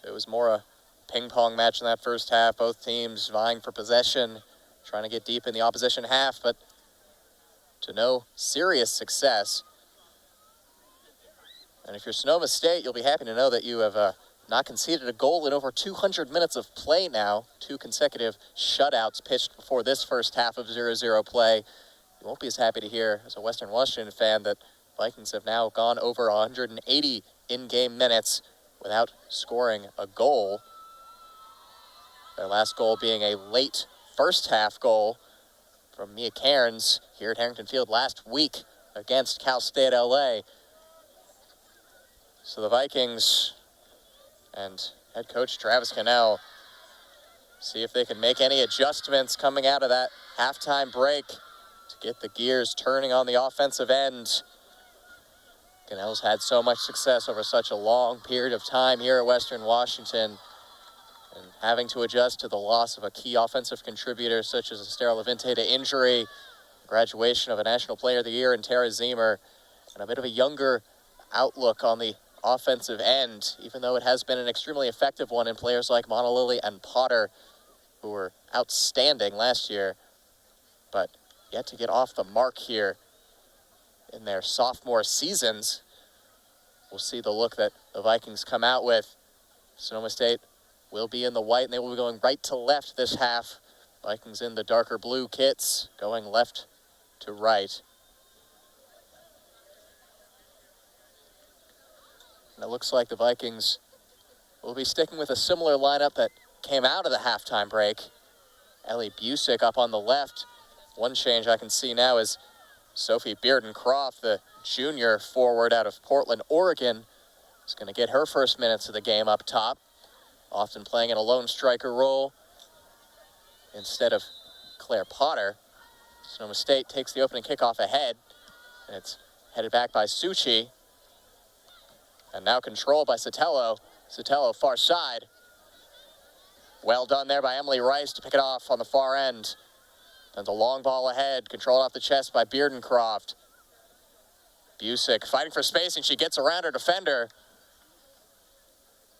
It was more a ping-pong match in that first half. Both teams vying for possession, trying to get deep in the opposition half, but to no serious success. And if you're Sonoma State, you'll be happy to know that you have not conceded a goal in over 200 minutes of play now. 2 consecutive shutouts pitched before this first half of 0-0 play. You won't be as happy to hear, as a Western Washington fan, that Vikings have now gone over 180 in-game minutes without scoring a goal. Their last goal being a late first half goal from Mia Cairns here at Harrington Field last week against Cal State LA. So the Vikings and head coach Travis Cannell see if they can make any adjustments coming out of that halftime break to get the gears turning on the offensive end. Cannell's had so much success over such a long period of time here at Western Washington, and having to adjust to the loss of a key offensive contributor such as Esther Levinte to injury, graduation of a National Player of the Year in Tara Zemer, and a bit of a younger outlook on the offensive end, even though it has been an extremely effective one in players like Monalili and Potter, who were outstanding last year, but yet to get off the mark here in their sophomore seasons. We'll see the look that the Vikings come out with. Sonoma State will be in the white, and they will be going right to left this half. Vikings in the darker blue kits, going left to right. And it looks like the Vikings will be sticking with a similar lineup that came out of the halftime break. Ellie Busick up on the left. One change I can see now is Sophie Bearden-Croft, the junior forward out of Portland, Oregon, is going to get her first minutes of the game up top, often playing in a lone striker role instead of Claire Potter. Sonoma State takes the opening kickoff ahead, and it's headed back by Suchi. And now controlled by Sotelo. Sotelo, far side. Well done there by Emily Rice to pick it off on the far end. Sends a long ball ahead, controlled off the chest by Bearden-Croft. Busick fighting for space, and she gets around her defender.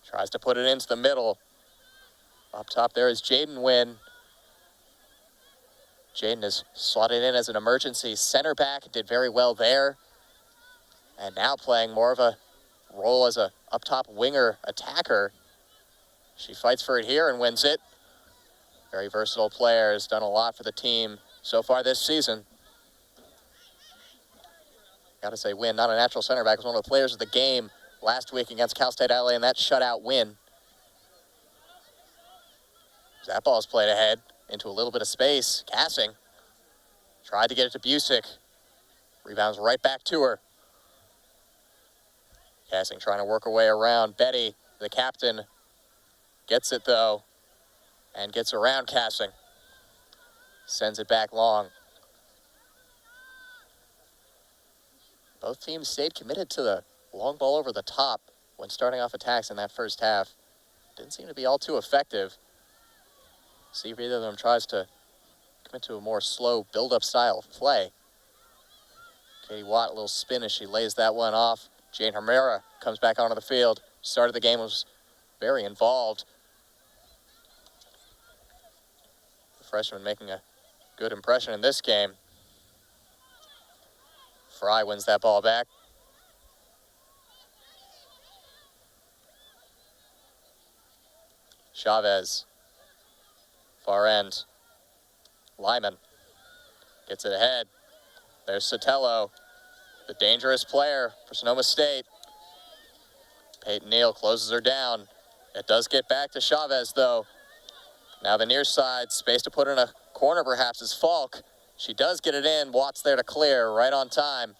Tries to put it into the middle. Up top there is Jaden Wynn. Jaden is slotted in as an emergency center back, did very well there. And now playing more of a role as a up-top winger attacker. She fights for it here and wins it. Very versatile player, has done a lot for the team so far this season. Gotta say, Wynn, not a natural center back, was one of the players of the game last week against Cal State LA in that shutout win. That ball's played ahead into a little bit of space. Cassing tried to get it to Busick. Rebounds right back to her. Cassing trying to work her way around. Betty, the captain, gets it though and gets around Cassing. Sends it back long. Both teams stayed committed to the long ball over the top when starting off attacks in that first half. Didn't seem to be all too effective. See if either of them tries to commit to a more slow build-up style of play. Katie Watt, a little spin as she lays that one off. Jane Herrera comes back onto the field. Started the game, was very involved. The freshman making a good impression in this game. Fry wins that ball back. Chavez, far end, Lyman gets it ahead. There's Sotelo, the dangerous player for Sonoma State. Peyton Neal closes her down. It does get back to Chavez, though. Now the near side, space to put in a corner perhaps is Falk. She does get it in. Watts there to clear, right on time.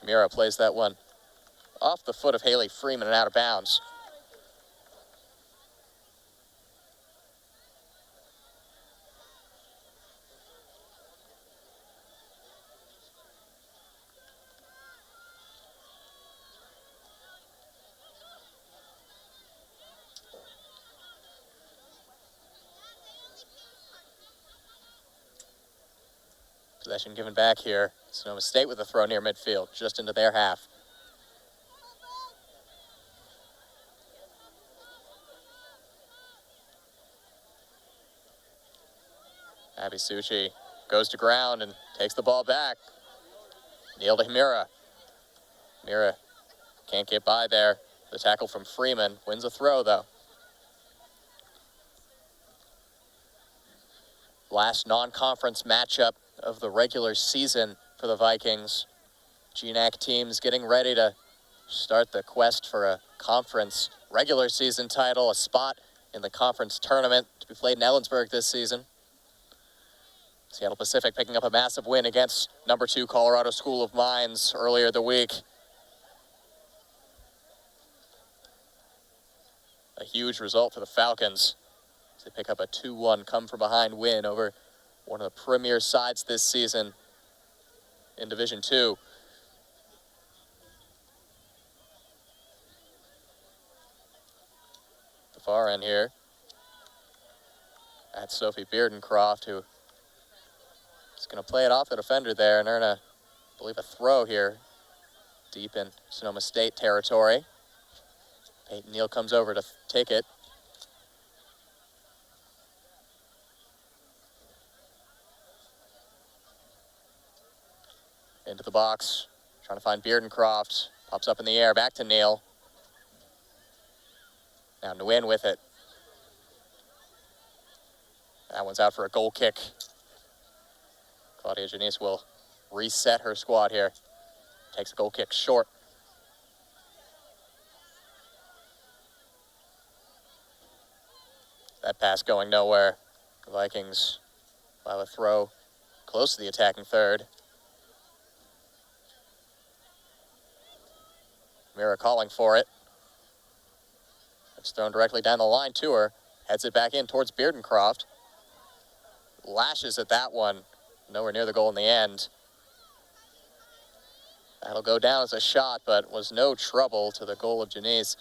Mira plays that one off the foot of Haley Freeman and out of bounds. Possession given back here. Sonoma State with a throw near midfield, just into their half. Abby Suchi goes to ground and takes the ball back. Neal to Mira. Mira can't get by there. The tackle from Freeman wins a throw, though. Last non-conference matchup of the regular season for the Vikings. GNAC teams getting ready to start the quest for a conference regular season title, a spot in the conference tournament to be played in Ellensburg this season. Seattle Pacific picking up a massive win against number 2 Colorado School of Mines earlier the week. A huge result for the Falcons. They pick up a 2-1 come-from-behind win over one of the premier sides this season in Division II. The far end here. That's Sophie Beardencroft, who is going to play it off the defender there and earn I believe, a throw here deep in Sonoma State territory. Peyton Neal comes over to take it. Into the box, trying to find Beardencroft. Pops up in the air, back to Neal. Now Nguyen with it. That one's out for a goal kick. Claudia Janice will reset her squad here. Takes a goal kick short. That pass going nowhere. The Vikings will have a throw close to the attacking third. Mira calling for it. It's thrown directly down the line to her. Heads it back in towards Beardencroft. Lashes at that one. Nowhere near the goal in the end. That'll go down as a shot, but was no trouble to the goal of Janice.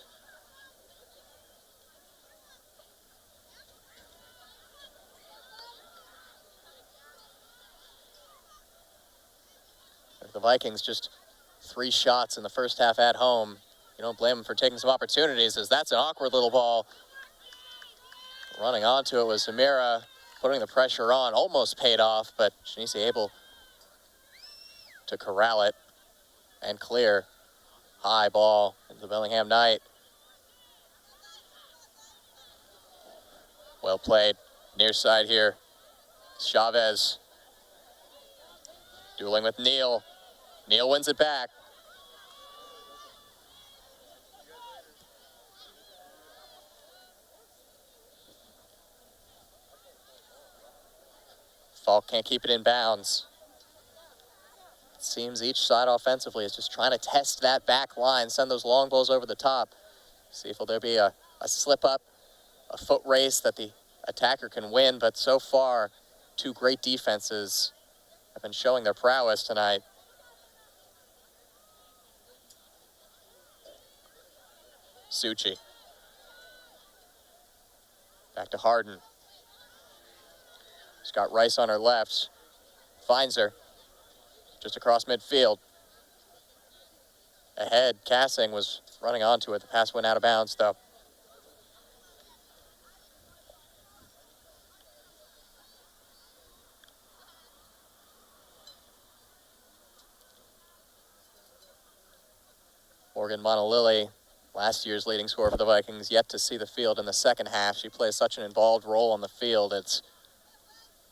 The Vikings just 3 shots in the first half at home. You don't blame them for taking some opportunities, as that's an awkward little ball. Running onto it was Samira, putting the pressure on, almost paid off, but Janice able to corral it and clear. High ball into the Bellingham Knight. Well played. Near side here. Chavez dueling with Neal. Neal wins it back. Falk can't keep it in bounds. It seems each side offensively is just trying to test that back line, send those long balls over the top. See if there'll be a slip up, a foot race that the attacker can win, but so far, 2 great defenses have been showing their prowess tonight. Suchi. Back to Harden. She's got Rice on her left. Finds her. Just across midfield. Ahead, Cassing was running onto it. The pass went out of bounds, though. Morgan Monolilli last year's leading scorer for the Vikings, yet to see the field in the second half. She plays such an involved role on the field. It's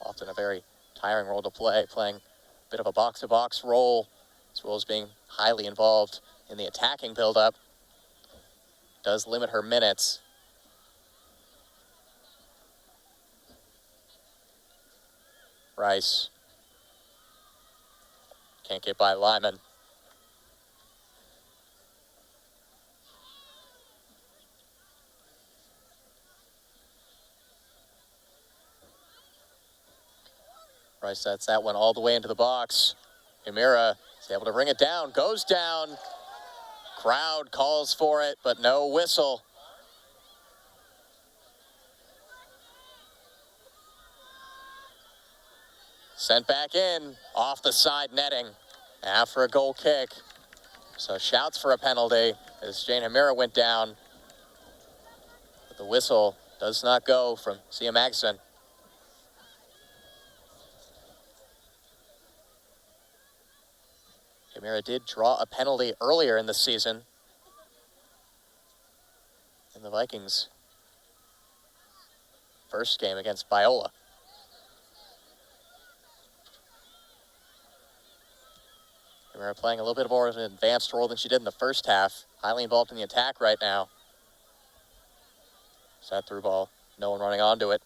often a very tiring role to play, playing a bit of a box-to-box role, as well as being highly involved in the attacking build-up. Does limit her minutes. Rice can't get by Lyman. Rice sets that one all the way into the box. Himira is able to bring it down, goes down. Crowd calls for it, but no whistle. Sent back in, off the side netting. Now for a goal kick. So shouts for a penalty as Jane Himira went down. But the whistle does not go from Sia Magson. Himira did draw a penalty earlier in the season in the Vikings' first game against Biola. Himira playing a little bit more of an advanced role than she did in the first half. Highly involved in the attack right now. Set through ball. No one running onto it.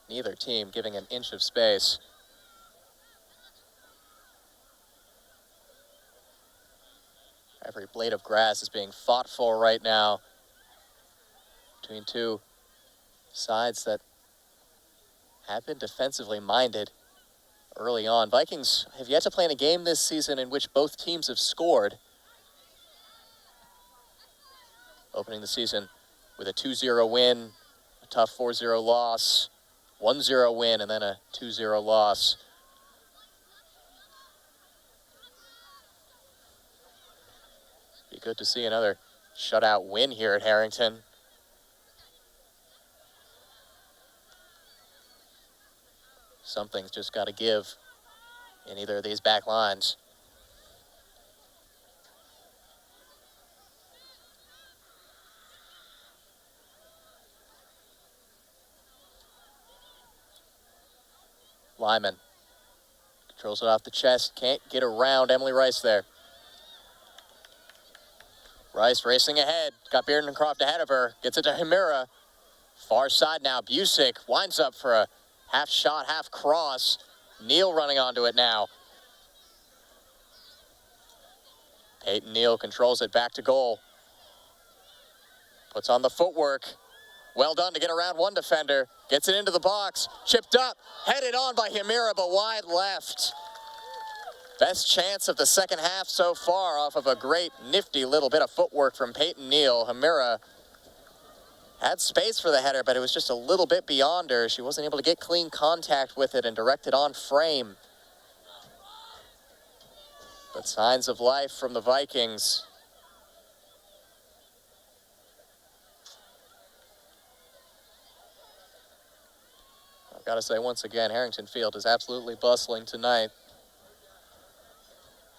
Neither team giving an inch of space. Every blade of grass is being fought for right now between two sides that have been defensively minded early on. Vikings have yet to play in a game this season in which both teams have scored. Opening the season with a 2-0 win, a tough 4-0 loss, 1-0 win, and then a 2-0 loss. Be good to see another shutout win here at Harrington. Something's just got to give in either of these back lines. Lyman controls it off the chest, can't get around Emily Rice there. Rice racing ahead, got Beardencroft ahead of her, gets it to Himira. Far side now, Busick winds up for a half shot, half cross. Neal running onto it now. Peyton Neal controls it back to goal. Puts on the footwork. Well done to get around one defender. Gets it into the box. Chipped up. Headed on by Himira, but wide left. Best chance of the second half so far off of a great, nifty little bit of footwork from Peyton Neal. Himira had space for the header, but it was just a little bit beyond her. She wasn't able to get clean contact with it and direct it on frame. But signs of life from the Vikings. I've got to say once again, Harrington Field is absolutely bustling tonight.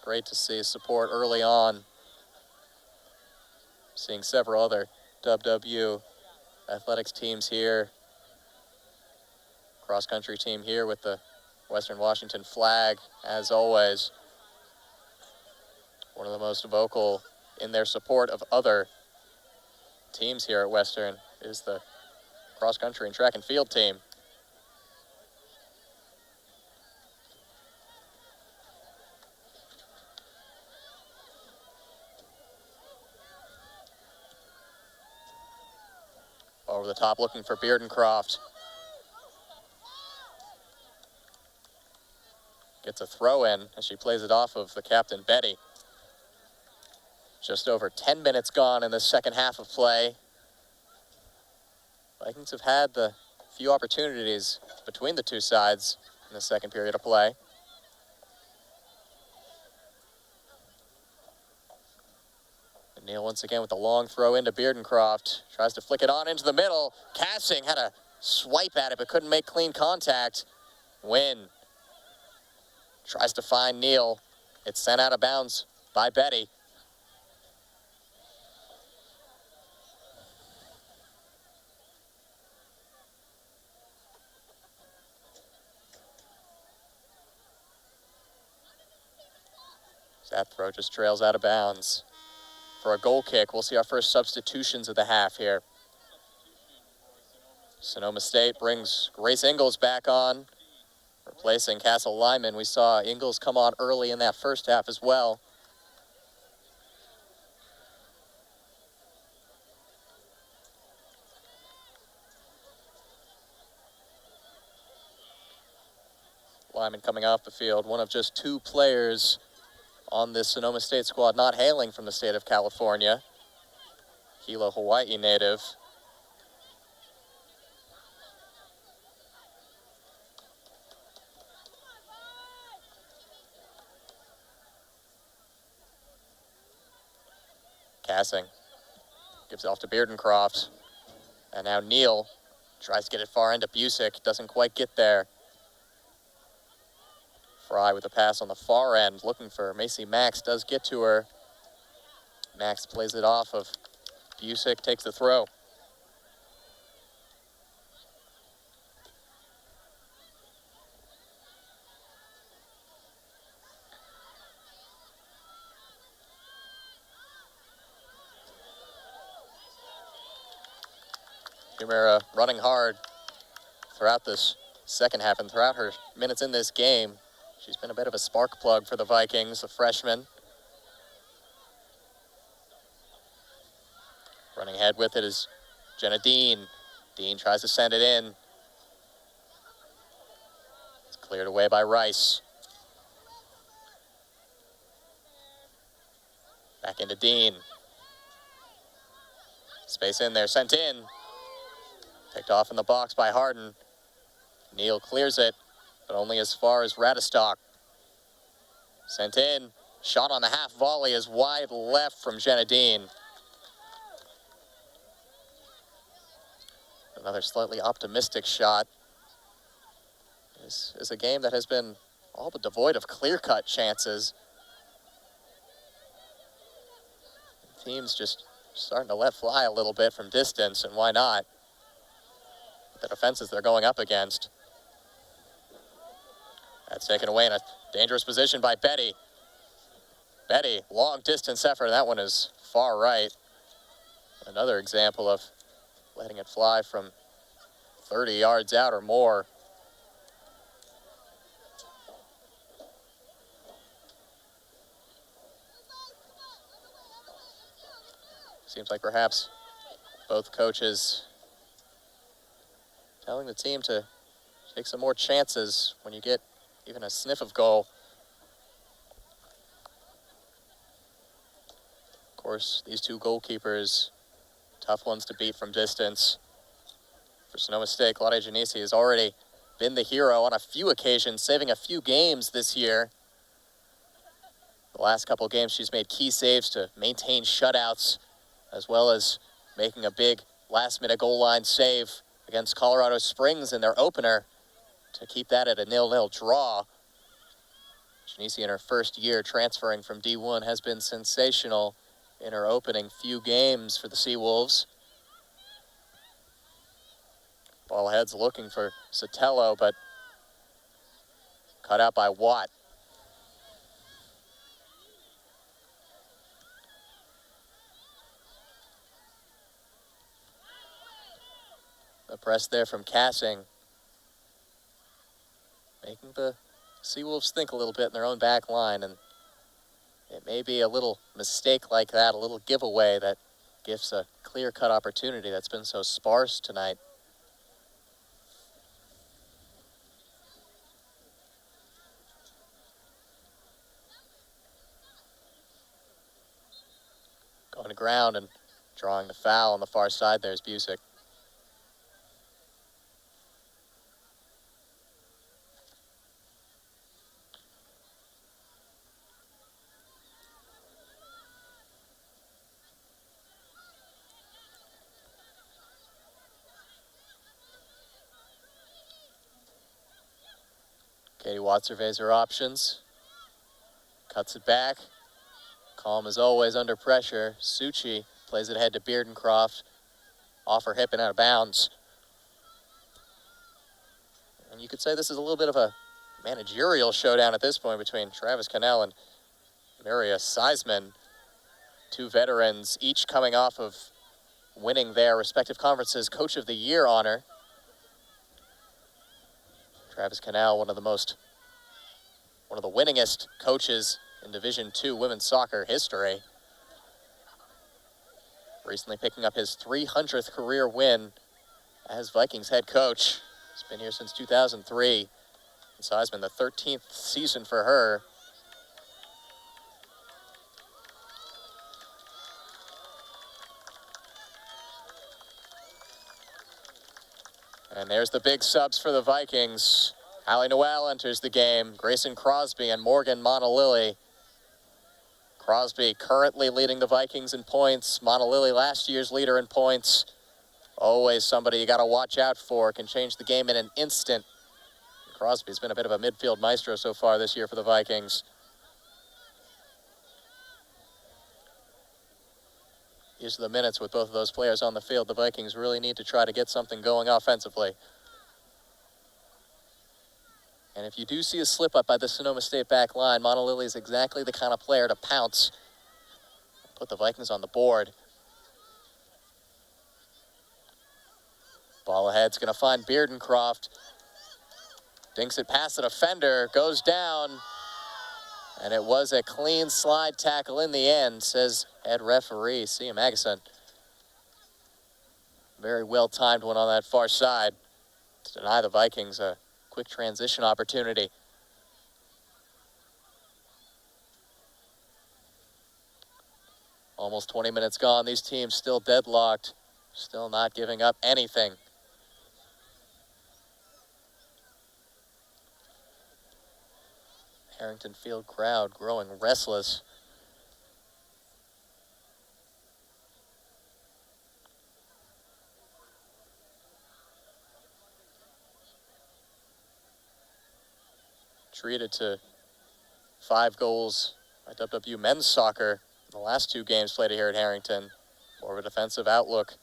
Great to see support early on. Seeing several other WWU athletics teams here. Cross-country team here with the Western Washington flag, as always. One of the most vocal in their support of other teams here at Western is the cross-country and track and field team. Over the top looking for Beardencroft. Gets a throw in as she plays it off of the captain, Betty. Just over 10 minutes gone in the second half of play. Vikings have had the few opportunities between the two sides in the second period of play. Neal once again with the long throw into Beardencroft. Tries to flick it on into the middle. Cassing had a swipe at it but couldn't make clean contact. Wynn tries to find Neal. It's sent out of bounds by Betty. That throw just trails out of bounds. For a goal kick, we'll see our first substitutions of the half here. Sonoma State brings Grace Ingalls back on, replacing Castle Lyman. We saw Ingalls come on early in that first half as well. Lyman coming off the field, one of just 2 players on this Sonoma State squad not hailing from the state of California. Hilo, Hawaii native. Cassing gives it off to Beardencroft. And now Neal tries to get it far into Busick. Doesn't quite get there. Fry with a pass on the far end, looking for Macy Max, does get to her. Max plays it off of Busick, takes the throw. Humira running hard throughout this second half and throughout her minutes in this game. She's been a bit of a spark plug for the Vikings, a freshman. Running ahead with it is Jenna Dean. Dean tries to send it in. It's cleared away by Rice. Back into Dean. Space in there, sent in. Picked off in the box by Harden. Neal clears it, but only as far as Radistock. Sent in. Shot on the half volley is wide left from Jenna Dean. Another slightly optimistic shot. This is a game that has been all but devoid of clear-cut chances. Teams just starting to let fly a little bit from distance, and why not? The defenses they're going up against. That's taken away in a dangerous position by Betty. Betty, long distance effort. That one is far right. Another example of letting it fly from 30 yards out or more. Seems like perhaps both coaches telling the team to take some more chances when you get even a sniff of goal. Of course, these 2 goalkeepers, tough ones to beat from distance. For Sonoma State, Claudia Genesi has already been the hero on a few occasions, saving a few games this year. The last couple games, she's made key saves to maintain shutouts, as well as making a big last-minute goal line save against Colorado Springs in their opener to keep that at a 0-0 draw. Genesi, in her first year transferring from D1, has been sensational in her opening few games for the Seawolves. Ball ahead's looking for Sotelo, but cut out by Watt. The press there from Cassing, making the Seawolves think a little bit in their own back line, and it may be a little mistake like that, a little giveaway that gives a clear-cut opportunity that's been so sparse tonight. Going to ground and drawing the foul on the far side there is Busick. Katie Watt surveys her options. Cuts it back. Calm as always under pressure. Suchi plays it ahead to Beardencroft. Off her hip and out of bounds. And you could say this is a little bit of a managerial showdown at this point between Travis Cannell and Maria Seisman. Two veterans, each coming off of winning their respective conferences Coach of the Year honor. Travis Cannell, one of the winningest coaches in Division II women's soccer history. Recently picking up his 300th career win as Vikings head coach. He's been here since 2003. Seisman, the 13th season for her. And there's the big subs for the Vikings. Hallie Noel enters the game. Grayson Crosby and Morgan Monalili. Crosby currently leading the Vikings in points. Monalili, last year's leader in points. Always somebody you got to watch out for. Can change the game in an instant. Crosby's been a bit of a midfield maestro so far this year for the Vikings. Here's the minutes with both of those players on the field. The Vikings really need to try to get something going offensively. And if you do see a slip up by the Sonoma State back line, Monalili is exactly the kind of player to pounce. Put the Vikings on the board. Ball ahead's going to find Beardencroft. Dinks it past the defender, goes down. And it was a clean slide tackle in the end, says head referee, Sia Magason. Very well-timed one on that far side to deny the Vikings a quick transition opportunity. Almost 20 minutes gone. These teams still deadlocked, still not giving up anything. Harrington Field crowd growing restless. Treated to 5 goals by WWU men's soccer in the last 2 games played here at Harrington. More of a defensive outlook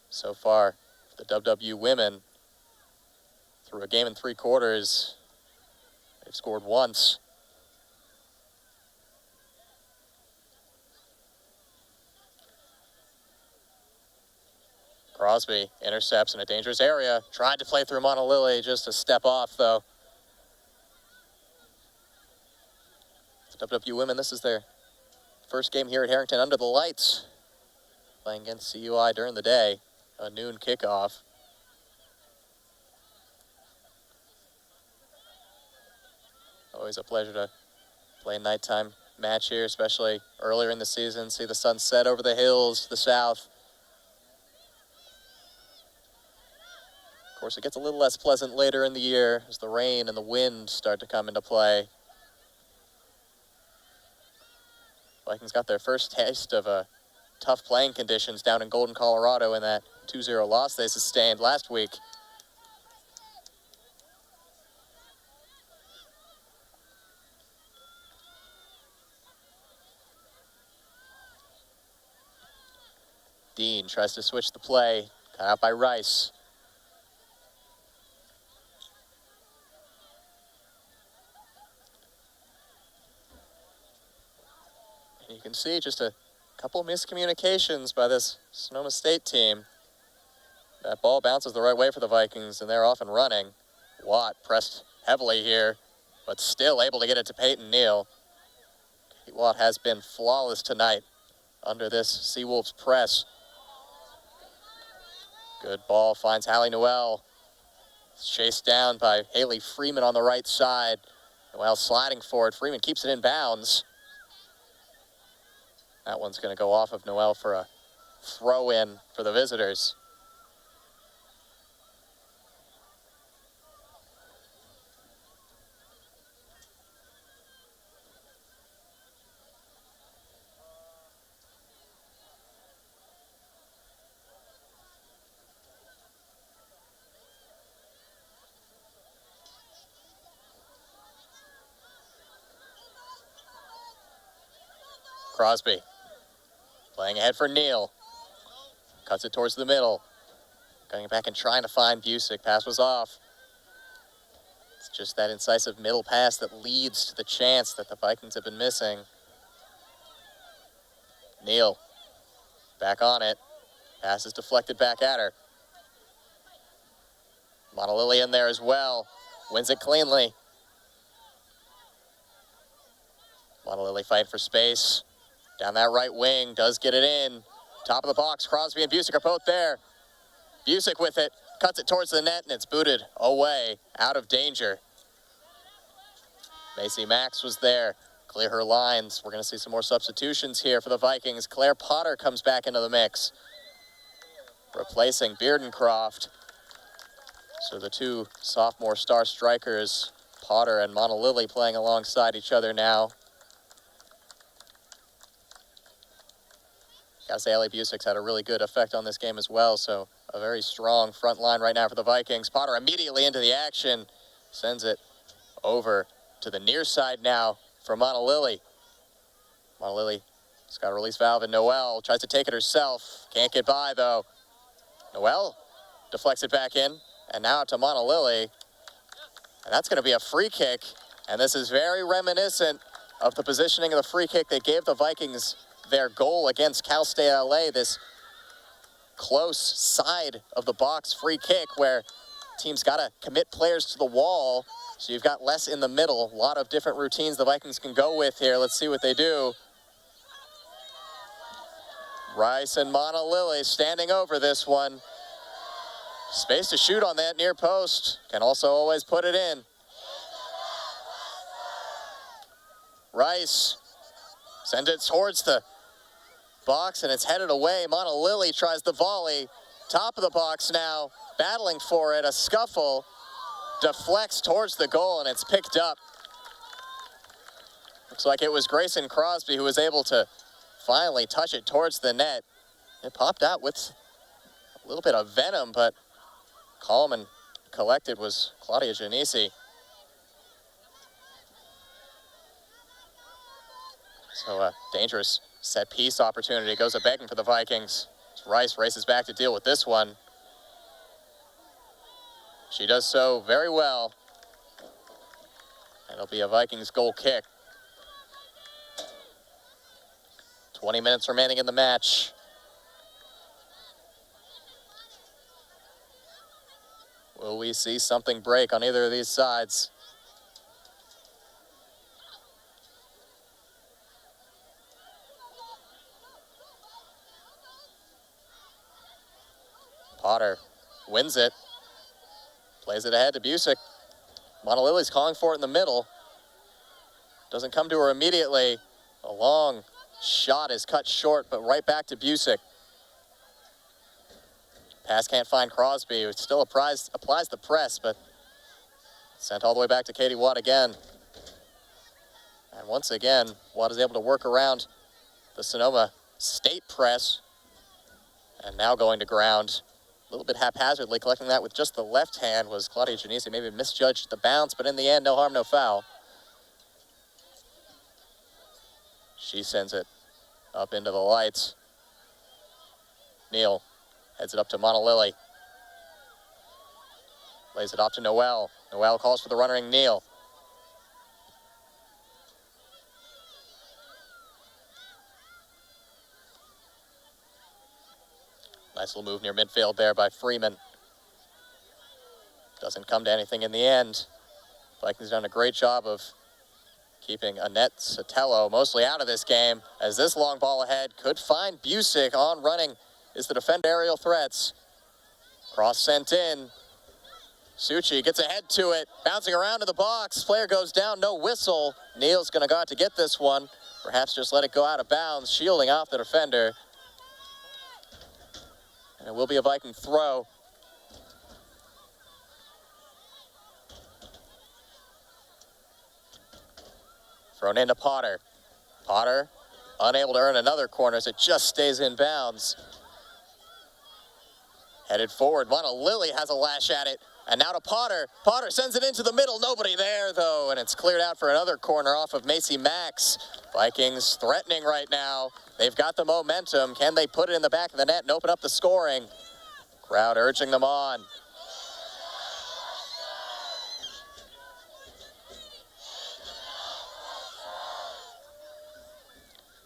so far for the WWU women. Through a game in 3 quarters, they've scored once. Crosby intercepts in a dangerous area. Tried to play through Monalili, just a step off though. WWU women, this is their first game here at Harrington under the lights. Playing against CUI during the day, a noon kickoff. Always a pleasure to play a nighttime match here, especially earlier in the season. See the sun set over the hills to the south. Of course, it gets a little less pleasant later in the year as the rain and the wind start to come into play. Vikings got their first taste of tough playing conditions down in Golden, Colorado in that 2-0 loss they sustained last week. Dean tries to switch the play, cut out by Rice. You can see just a couple miscommunications by this Sonoma State team. That ball bounces the right way for the Vikings, and they're off and running. Watt pressed heavily here, but still able to get it to Peyton Neal. Kate Watt has been flawless tonight under this Seawolves press. Good ball finds Hallie Noel. Chased down by Haley Freeman on the right side. Noel sliding forward. Freeman keeps it in bounds. That one's going to go off of Noel for a throw-in for the visitors. Crosby playing ahead for Neal. Cuts it towards the middle. Going back and trying to find Busick. Pass was off. It's just that incisive middle pass that leads to the chance that the Vikings have been missing. Neal back on it. Pass is deflected back at her. Monolilly in there as well. Wins it cleanly. Monolilly fighting for space. Down that right wing. Does get it in. Top of the box. Crosby and Busick are both there. Busick with it. Cuts it towards the net, and it's booted away. Out of danger. Macy Max was there. Clear her lines. We're going to see some more substitutions here for the Vikings. Claire Potter comes back into the mix, replacing Beardencroft. So the two sophomore star strikers, Potter and Monolilly, playing alongside each other now. Gotta say, Ellie Busick's had a really good effect on this game as well, so a very strong front line right now for the Vikings. Potter immediately into the action, sends it over to the near side now for Monolilly. Monolilly's got a release valve, and Noel tries to take it herself. Can't get by, though. Noel deflects it back in, and now to Monolilly. And that's going to be a free kick, and this is very reminiscent of the positioning of the free kick that gave the Vikings their goal against Cal State LA, this close side of the box free kick where teams got to commit players to the wall, so you've got less in the middle. A lot of different routines the Vikings can go with here. Let's see what they do. Rice and Monolilly standing over this one. Space to shoot on that near post. Can also always put it in. Rice sends it towards the box, and it's headed away. Monolilly tries the volley. Top of the box now, battling for it. A scuffle. Deflects towards the goal, and it's picked up. Looks like it was Grayson Crosby who was able to finally touch it towards the net. It popped out with a little bit of venom, but calm and collected was Claudia Genesi. So a dangerous set piece opportunity goes a begging for the Vikings. Rice races back to deal with this one. She does so very well. And it'll be a Vikings goal kick. 20 minutes remaining in the match. Will we see something break on either of these sides? Potter wins it. Plays it ahead to Busick. Monolilly's calling for it in the middle. Doesn't come to her immediately. A long shot is cut short, but right back to Busick. Pass can't find Crosby, who still applies the press, but sent all the way back to Katie Watt again. And once again, Watt is able to work around the Sonoma State press. And now going to ground. A little bit haphazardly, collecting that with just the left hand was Claudia Genesi. Maybe misjudged the bounce, but in the end, no harm, no foul. She sends it up into the lights. Neal heads it up to Monolilly. Lays it off to Noel. Noel calls for the runnering Neal. Nice little move near midfield there by Freeman. Doesn't come to anything in the end. Vikings done a great job of keeping Annette Sotelo mostly out of this game, as this long ball ahead could find Busick. On running is the defend aerial threats. Cross sent in. Suchi gets ahead to it, bouncing around in the box. Player goes down, no whistle. Neal's going to go out to get this one. Perhaps just let it go out of bounds, shielding off the defender. And it will be a Viking throw. Thrown into Potter. Potter unable to earn another corner as it just stays in bounds. Headed forward. Monolilly has a lash at it. And now to Potter. Potter sends it into the middle. Nobody there, though, and it's cleared out for another corner off of Macy Max. Vikings threatening right now. They've got the momentum. Can they put it in the back of the net and open up the scoring? Crowd urging them on.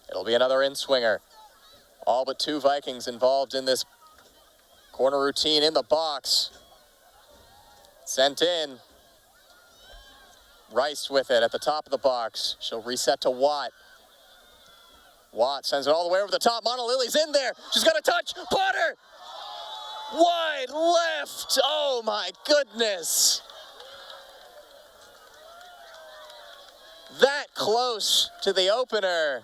It'll be another in-swinger. All but 2 Vikings involved in this corner routine in the box. Sent in. Rice with it at the top of the box. She'll reset to Watt. Watt sends it all the way over the top. Monalili's in there. She's got a touch. Potter! Wide left. Oh, my goodness. That close to the opener.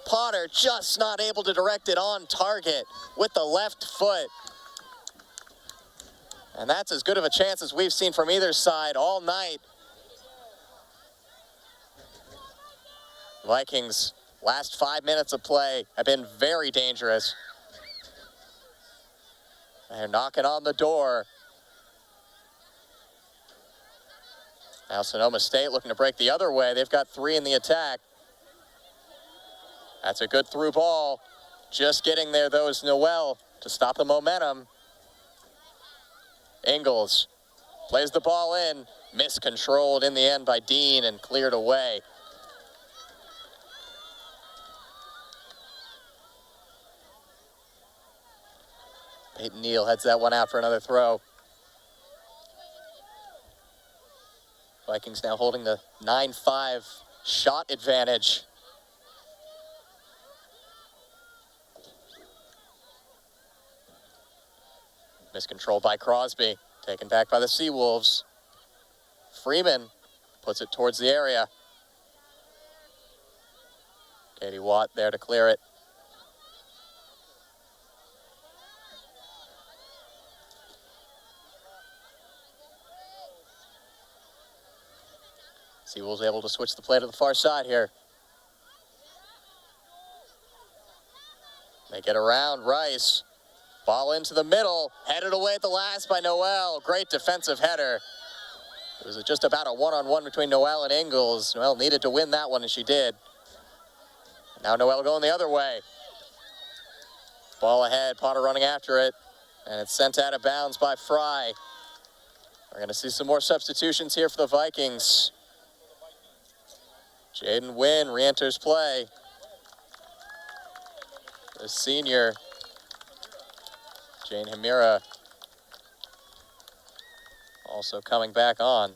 Potter just not able to direct it on target with the left foot. And that's as good of a chance as we've seen from either side all night. Vikings' last 5 minutes of play have been very dangerous. They're knocking on the door. Now Sonoma State looking to break the other way. They've got 3 in the attack. That's a good through ball. Just getting there, though, is Noel to stop the momentum. Ingles plays the ball in. Miscontrolled in the end by Dean and cleared away. Peyton Neal heads that one out for another throw. Vikings now holding the 9-5 shot advantage. Miscontrolled by Crosby. Taken back by the Seawolves. Freeman puts it towards the area. Katie Watt there to clear it. Seawolves able to switch the play to the far side here. They get around Rice. Ball into the middle, headed away at the last by Noel. Great defensive header. It was just about a one-on-one between Noel and Ingles. Noel needed to win that one, and she did. Now Noel going the other way. Ball ahead, Potter running after it, and it's sent out of bounds by Fry. We're going to see some more substitutions here for the Vikings. Jaden Wynn re-enters play. The senior, Jane Hamira, also coming back on.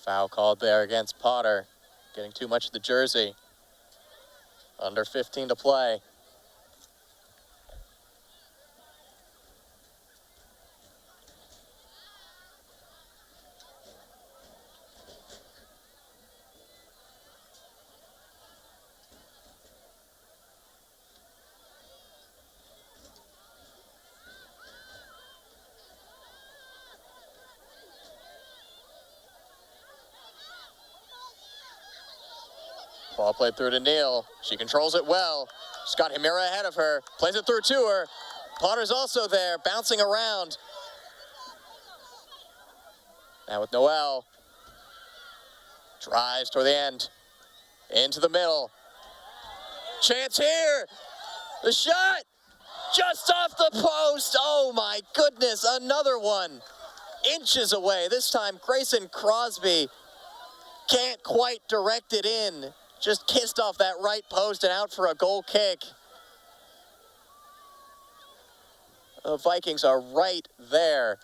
Foul called there against Potter, getting too much of the jersey. Under 15 to play. Ball played through to Neal. She controls it well. She's got Hamira ahead of her. Plays it through to her. Potter's also there, bouncing around. Now with Noel. Drives toward the end. Into the middle. Chance here. The shot. Just off the post. Oh my goodness. Another one. Inches away. This time Grayson Crosby can't quite direct it in. Just kissed off that right post and out for a goal kick. The Vikings are right there.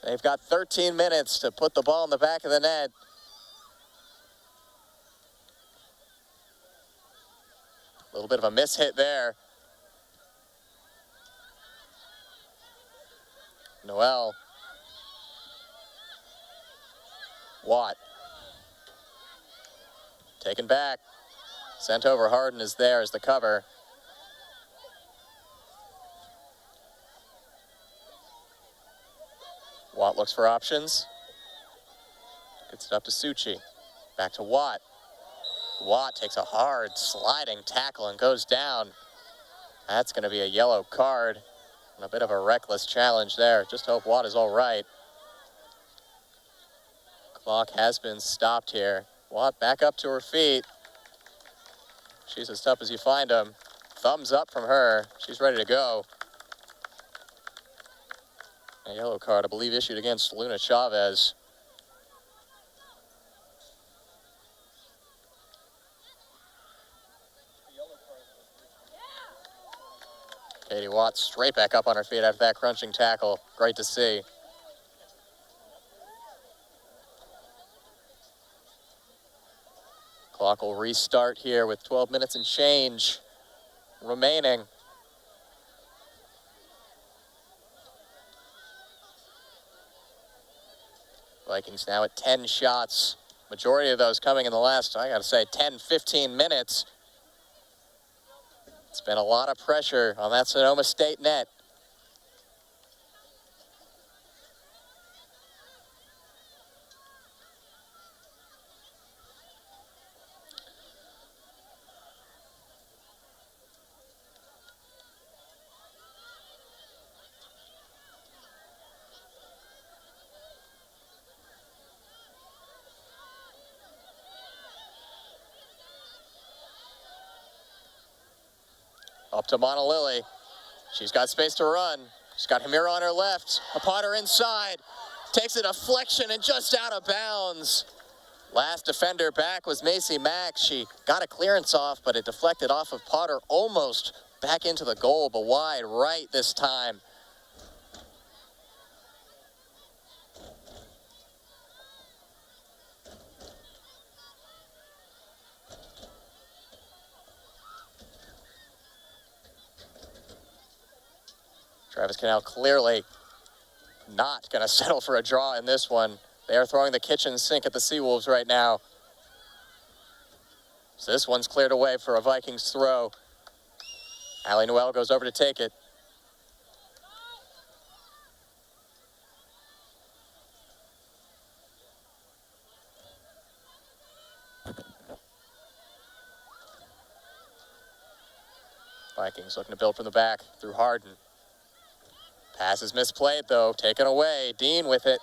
They've got 13 minutes to put the ball in the back of the net. A little bit of a mishit there. Noel. Watt. Taken back. Sent over. Harden is there as the cover. Watt looks for options. Gets it up to Suchi. Back to Watt. Watt takes a hard sliding tackle and goes down. That's going to be a yellow card. And a bit of a reckless challenge there. Just hope Watt is all right. Clock has been stopped here. Watt back up to her feet. She's as tough as you find them. Thumbs up from her. She's ready to go. A yellow card, I believe, issued against Luna Chavez. Katie Watts straight back up on her feet after that crunching tackle. Great to see. Clock will restart here with 12 minutes and change remaining. Vikings now at 10 shots. Majority of those coming in the last, I gotta say, 10, 15 minutes. It's been a lot of pressure on that Sonoma State net. Up to Monalili. She's got space to run. She's got Hamira on her left. Upon her inside. Takes a deflection and just out of bounds. Last defender back was Macy Mack. She got a clearance off, but it deflected off of Potter almost back into the goal, but wide right this time. Travis Cannell clearly not going to settle for a draw in this one. They are throwing the kitchen sink at the Seawolves right now. So this one's cleared away for a Vikings throw. Allie Noel goes over to take it. Vikings looking to build from the back through Harden. Pass is misplayed, though. Taken away. Dean with it.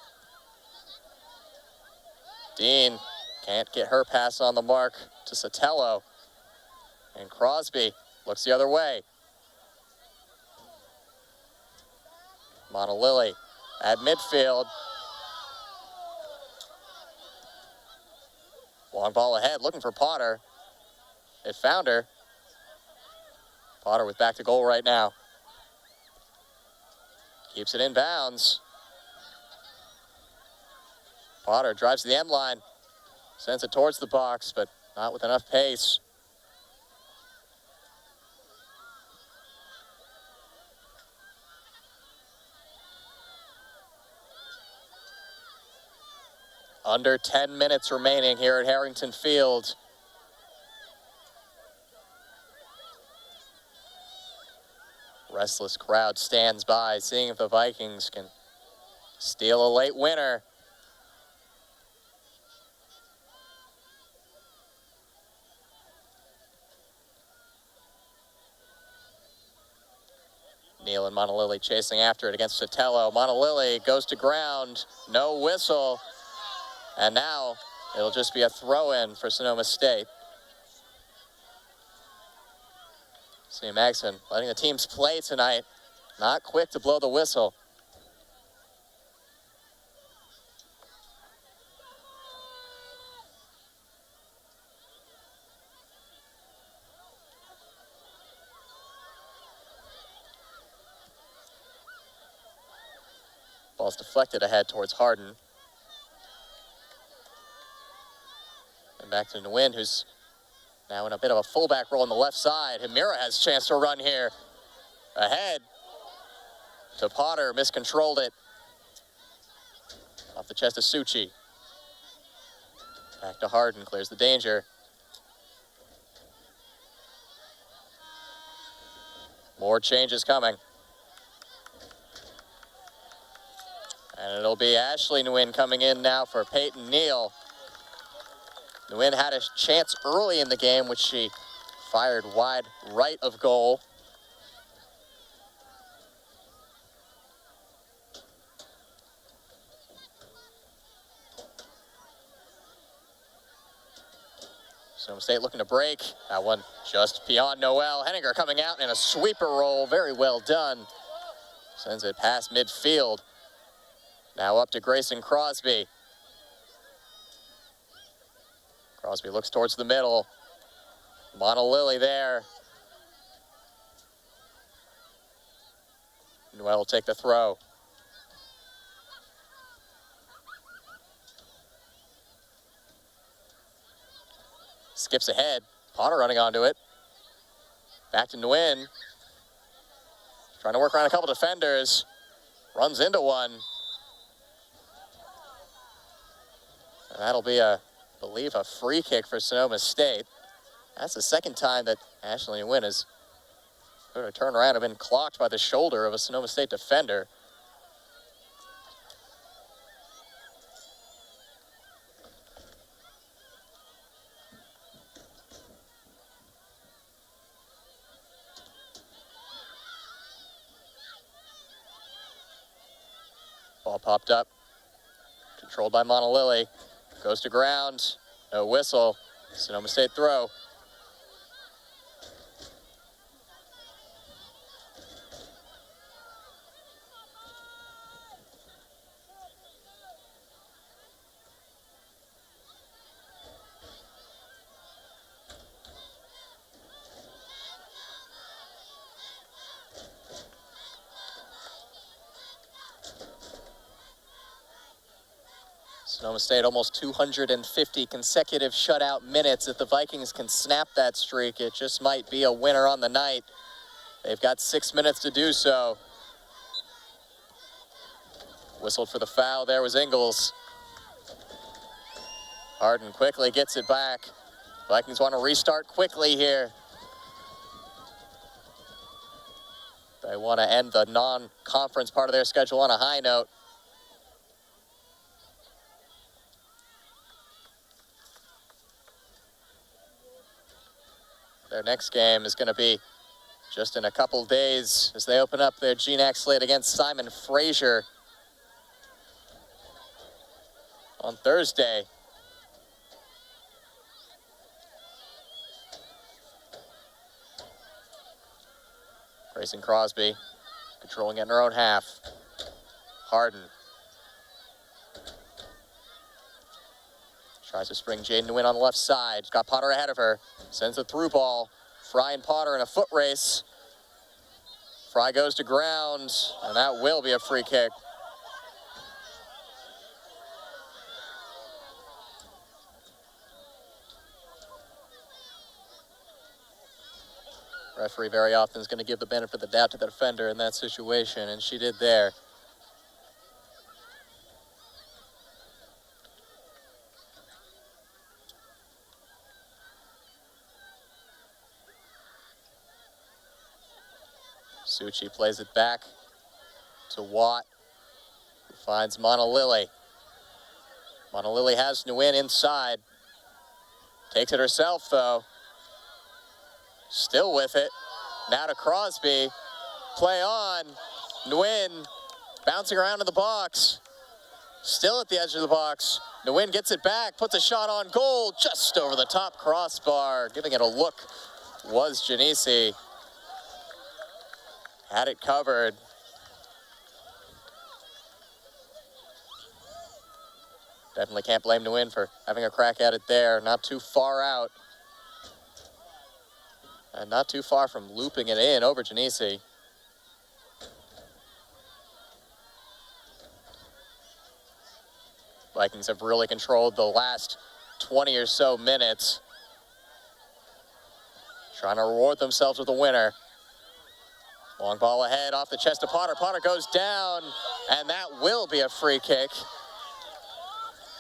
Dean can't get her pass on the mark to Sotelo. And Crosby looks the other way. Monalili at midfield. Long ball ahead, looking for Potter. It found her. Potter with back to goal right now. Keeps it in bounds. Potter drives to the end line. Sends it towards the box, but not with enough pace. Under 10 minutes remaining here at Harrington Field. Restless crowd stands by, seeing if the Vikings can steal a late winner. Neal and Monalili chasing after it against Sotelo. Monalili goes to ground, no whistle. And now it'll just be a throw-in for Sonoma State. Sam Magson letting the teams play tonight. Not quick to blow the whistle. Ball's deflected ahead towards Harden. And back to Nguyen, who's now in a bit of a fullback role on the left side. Hamira has a chance to run here. Ahead to Potter, miscontrolled it. Off the chest of Suchi. Back to Harden, clears the danger. More changes coming. And it'll be Ashley Nguyen coming in now for Peyton Neal. Nguyen had a chance early in the game, which she fired wide right of goal. Sonoma State looking to break. That one just beyond Noel. Henninger coming out in a sweeper roll. Very well done. Sends it past midfield. Now up to Grayson Crosby. Crosby looks towards the middle. Monolily there. Noel will take the throw. Skips ahead. Potter running onto it. Back to Nguyen. Trying to work around a couple defenders. Runs into one. And that'll be, I believe, a free kick for Sonoma State. That's the second time that Ashley Nguyen has sort of turned around and been clocked by the shoulder of a Sonoma State defender. Ball popped up, controlled by Monolily, goes to ground, no whistle, Sonoma State throw. Sonoma State almost 250 consecutive shutout minutes. If the Vikings can snap that streak, it just might be a winner on the night. They've got 6 minutes to do so. Whistled for the foul. There was Ingles. Harden quickly gets it back. Vikings want to restart quickly here. They want to end the non-conference part of their schedule on a high note. Their next game is going to be just in a couple days as they open up their GNAC slate against Simon Fraser on Thursday. Grayson Crosby controlling it in her own half. Harden tries to spring Jaden Nguyen on the left side. Got Potter ahead of her. Sends a through ball. Fry and Potter in a foot race. Fry goes to ground, and that will be a free kick. Referee very often is going to give the benefit of the doubt to the defender in that situation, and she did there. Suchi plays it back to Watt, who finds Monolily. Monolily has Nguyen inside. Takes it herself, though. Still with it. Now to Crosby. Play on. Nguyen bouncing around in the box. Still at the edge of the box. Nguyen gets it back, puts a shot on goal, just over the top crossbar. Giving it a look was Janisi. Had it covered. Definitely can't blame Nguyen for having a crack at it there. Not too far out. And not too far from looping it in over Janisi. Vikings have really controlled the last 20 or so minutes. Trying to reward themselves with a winner. Long ball ahead off the chest of Potter. Potter goes down, and that will be a free kick.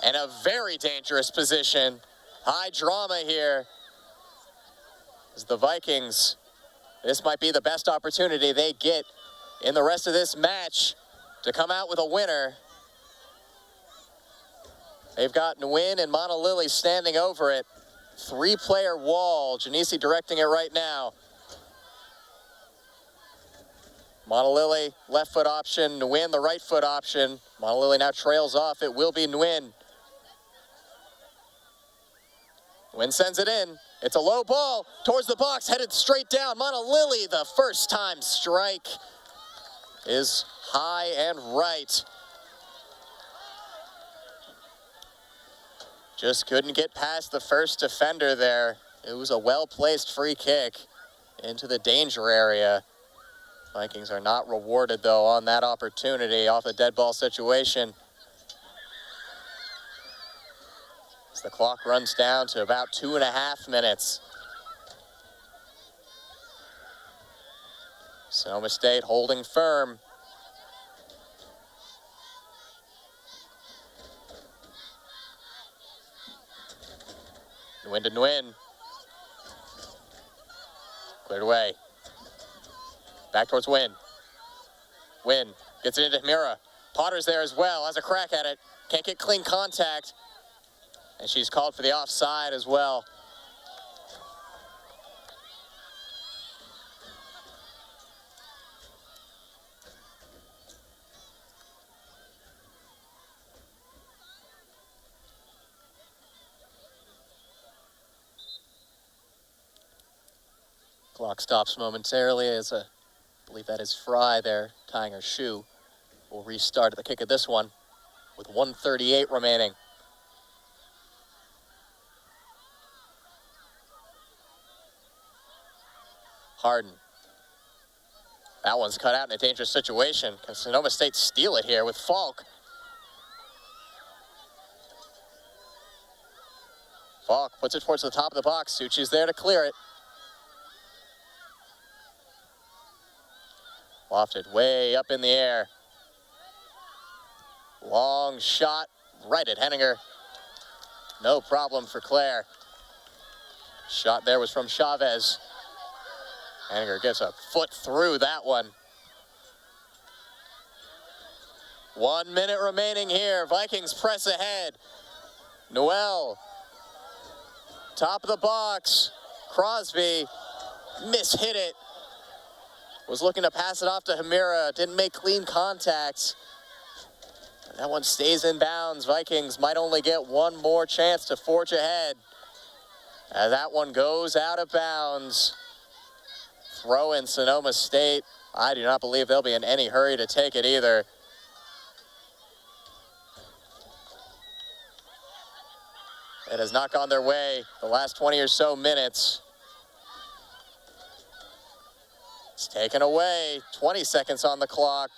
In a very dangerous position. High drama here. As the Vikings, this might be the best opportunity they get in the rest of this match to come out with a winner. They've got Nguyen and Monolili standing over it. 3-player wall. Janisi directing it right now. Monolili, left foot option. Nguyen, the right foot option. Monolili now trails off. It will be Nguyen. Nguyen sends it in. It's a low ball towards the box, headed straight down. Monolili, the first time strike, is high and right. Just couldn't get past the first defender there. It was a well-placed free kick into the danger area. Vikings are not rewarded, though, on that opportunity off a dead ball situation. As the clock runs down to about 2.5 minutes. Sonoma State holding firm. Nguyen to Nguyen. Cleared away. Back towards Nguyen. Nguyen gets it into Himura. Potter's there as well, has a crack at it. Can't get clean contact. And she's called for the offside as well. Clock stops momentarily as I believe that is Fry there tying her shoe. We'll restart at the kick of this one with 1:38 remaining. Harden. That one's cut out in a dangerous situation. Can Sonoma State steal it here with Falk? Falk puts it towards the top of the box. Suchi's there to clear it. Lofted way up in the air. Long shot right at Henninger. No problem for Claire. Shot there was from Chavez. Henninger gets a foot through that one. 1 minute remaining here. Vikings press ahead. Noel. Top of the box. Crosby mishit it. Was looking to pass it off to Himura. Didn't make clean contact. That one stays in bounds. Vikings might only get one more chance to forge ahead. As that one goes out of bounds. Throw in Sonoma State. I do not believe they'll be in any hurry to take it either. It has not gone their way the last 20 or so minutes. It's taken away. 20 seconds on the clock.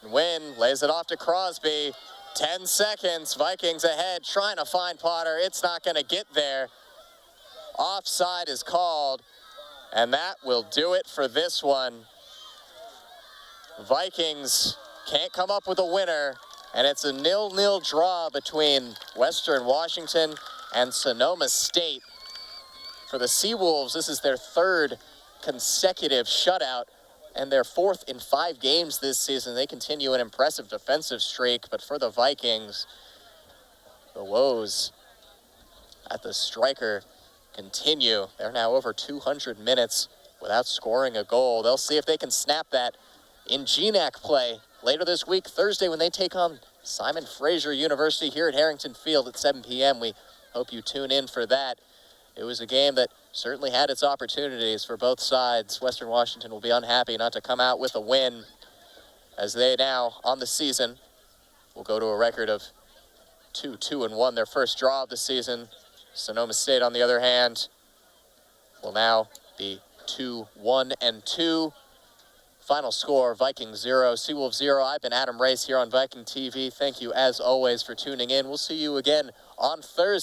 Nguyen lays it off to Crosby. 10 seconds. Vikings ahead, trying to find Potter. It's not going to get there. Offside is called. And that will do it for this one. Vikings can't come up with a winner. And it's a 0-0 draw between Western Washington and Sonoma State. For the Seawolves, this is their third consecutive shutout and their fourth in 5 games this season. They continue an impressive defensive streak, but for the Vikings, the woes at the striker continue. They're now over 200 minutes without scoring a goal. They'll see if they can snap that in GNAC play later this week, Thursday, when they take on Simon Fraser University here at Harrington Field at 7 p.m. We hope you tune in for that. It was a game that certainly had its opportunities for both sides. Western Washington will be unhappy not to come out with a win, as they now, on the season, will go to a record of 2-2-1, their first draw of the season. Sonoma State, on the other hand, will now be 2-1-2. Final score, Vikings 0, Seawolves 0. I've been Adam Race here on Viking TV. Thank you, as always, for tuning in. We'll see you again on Thursday.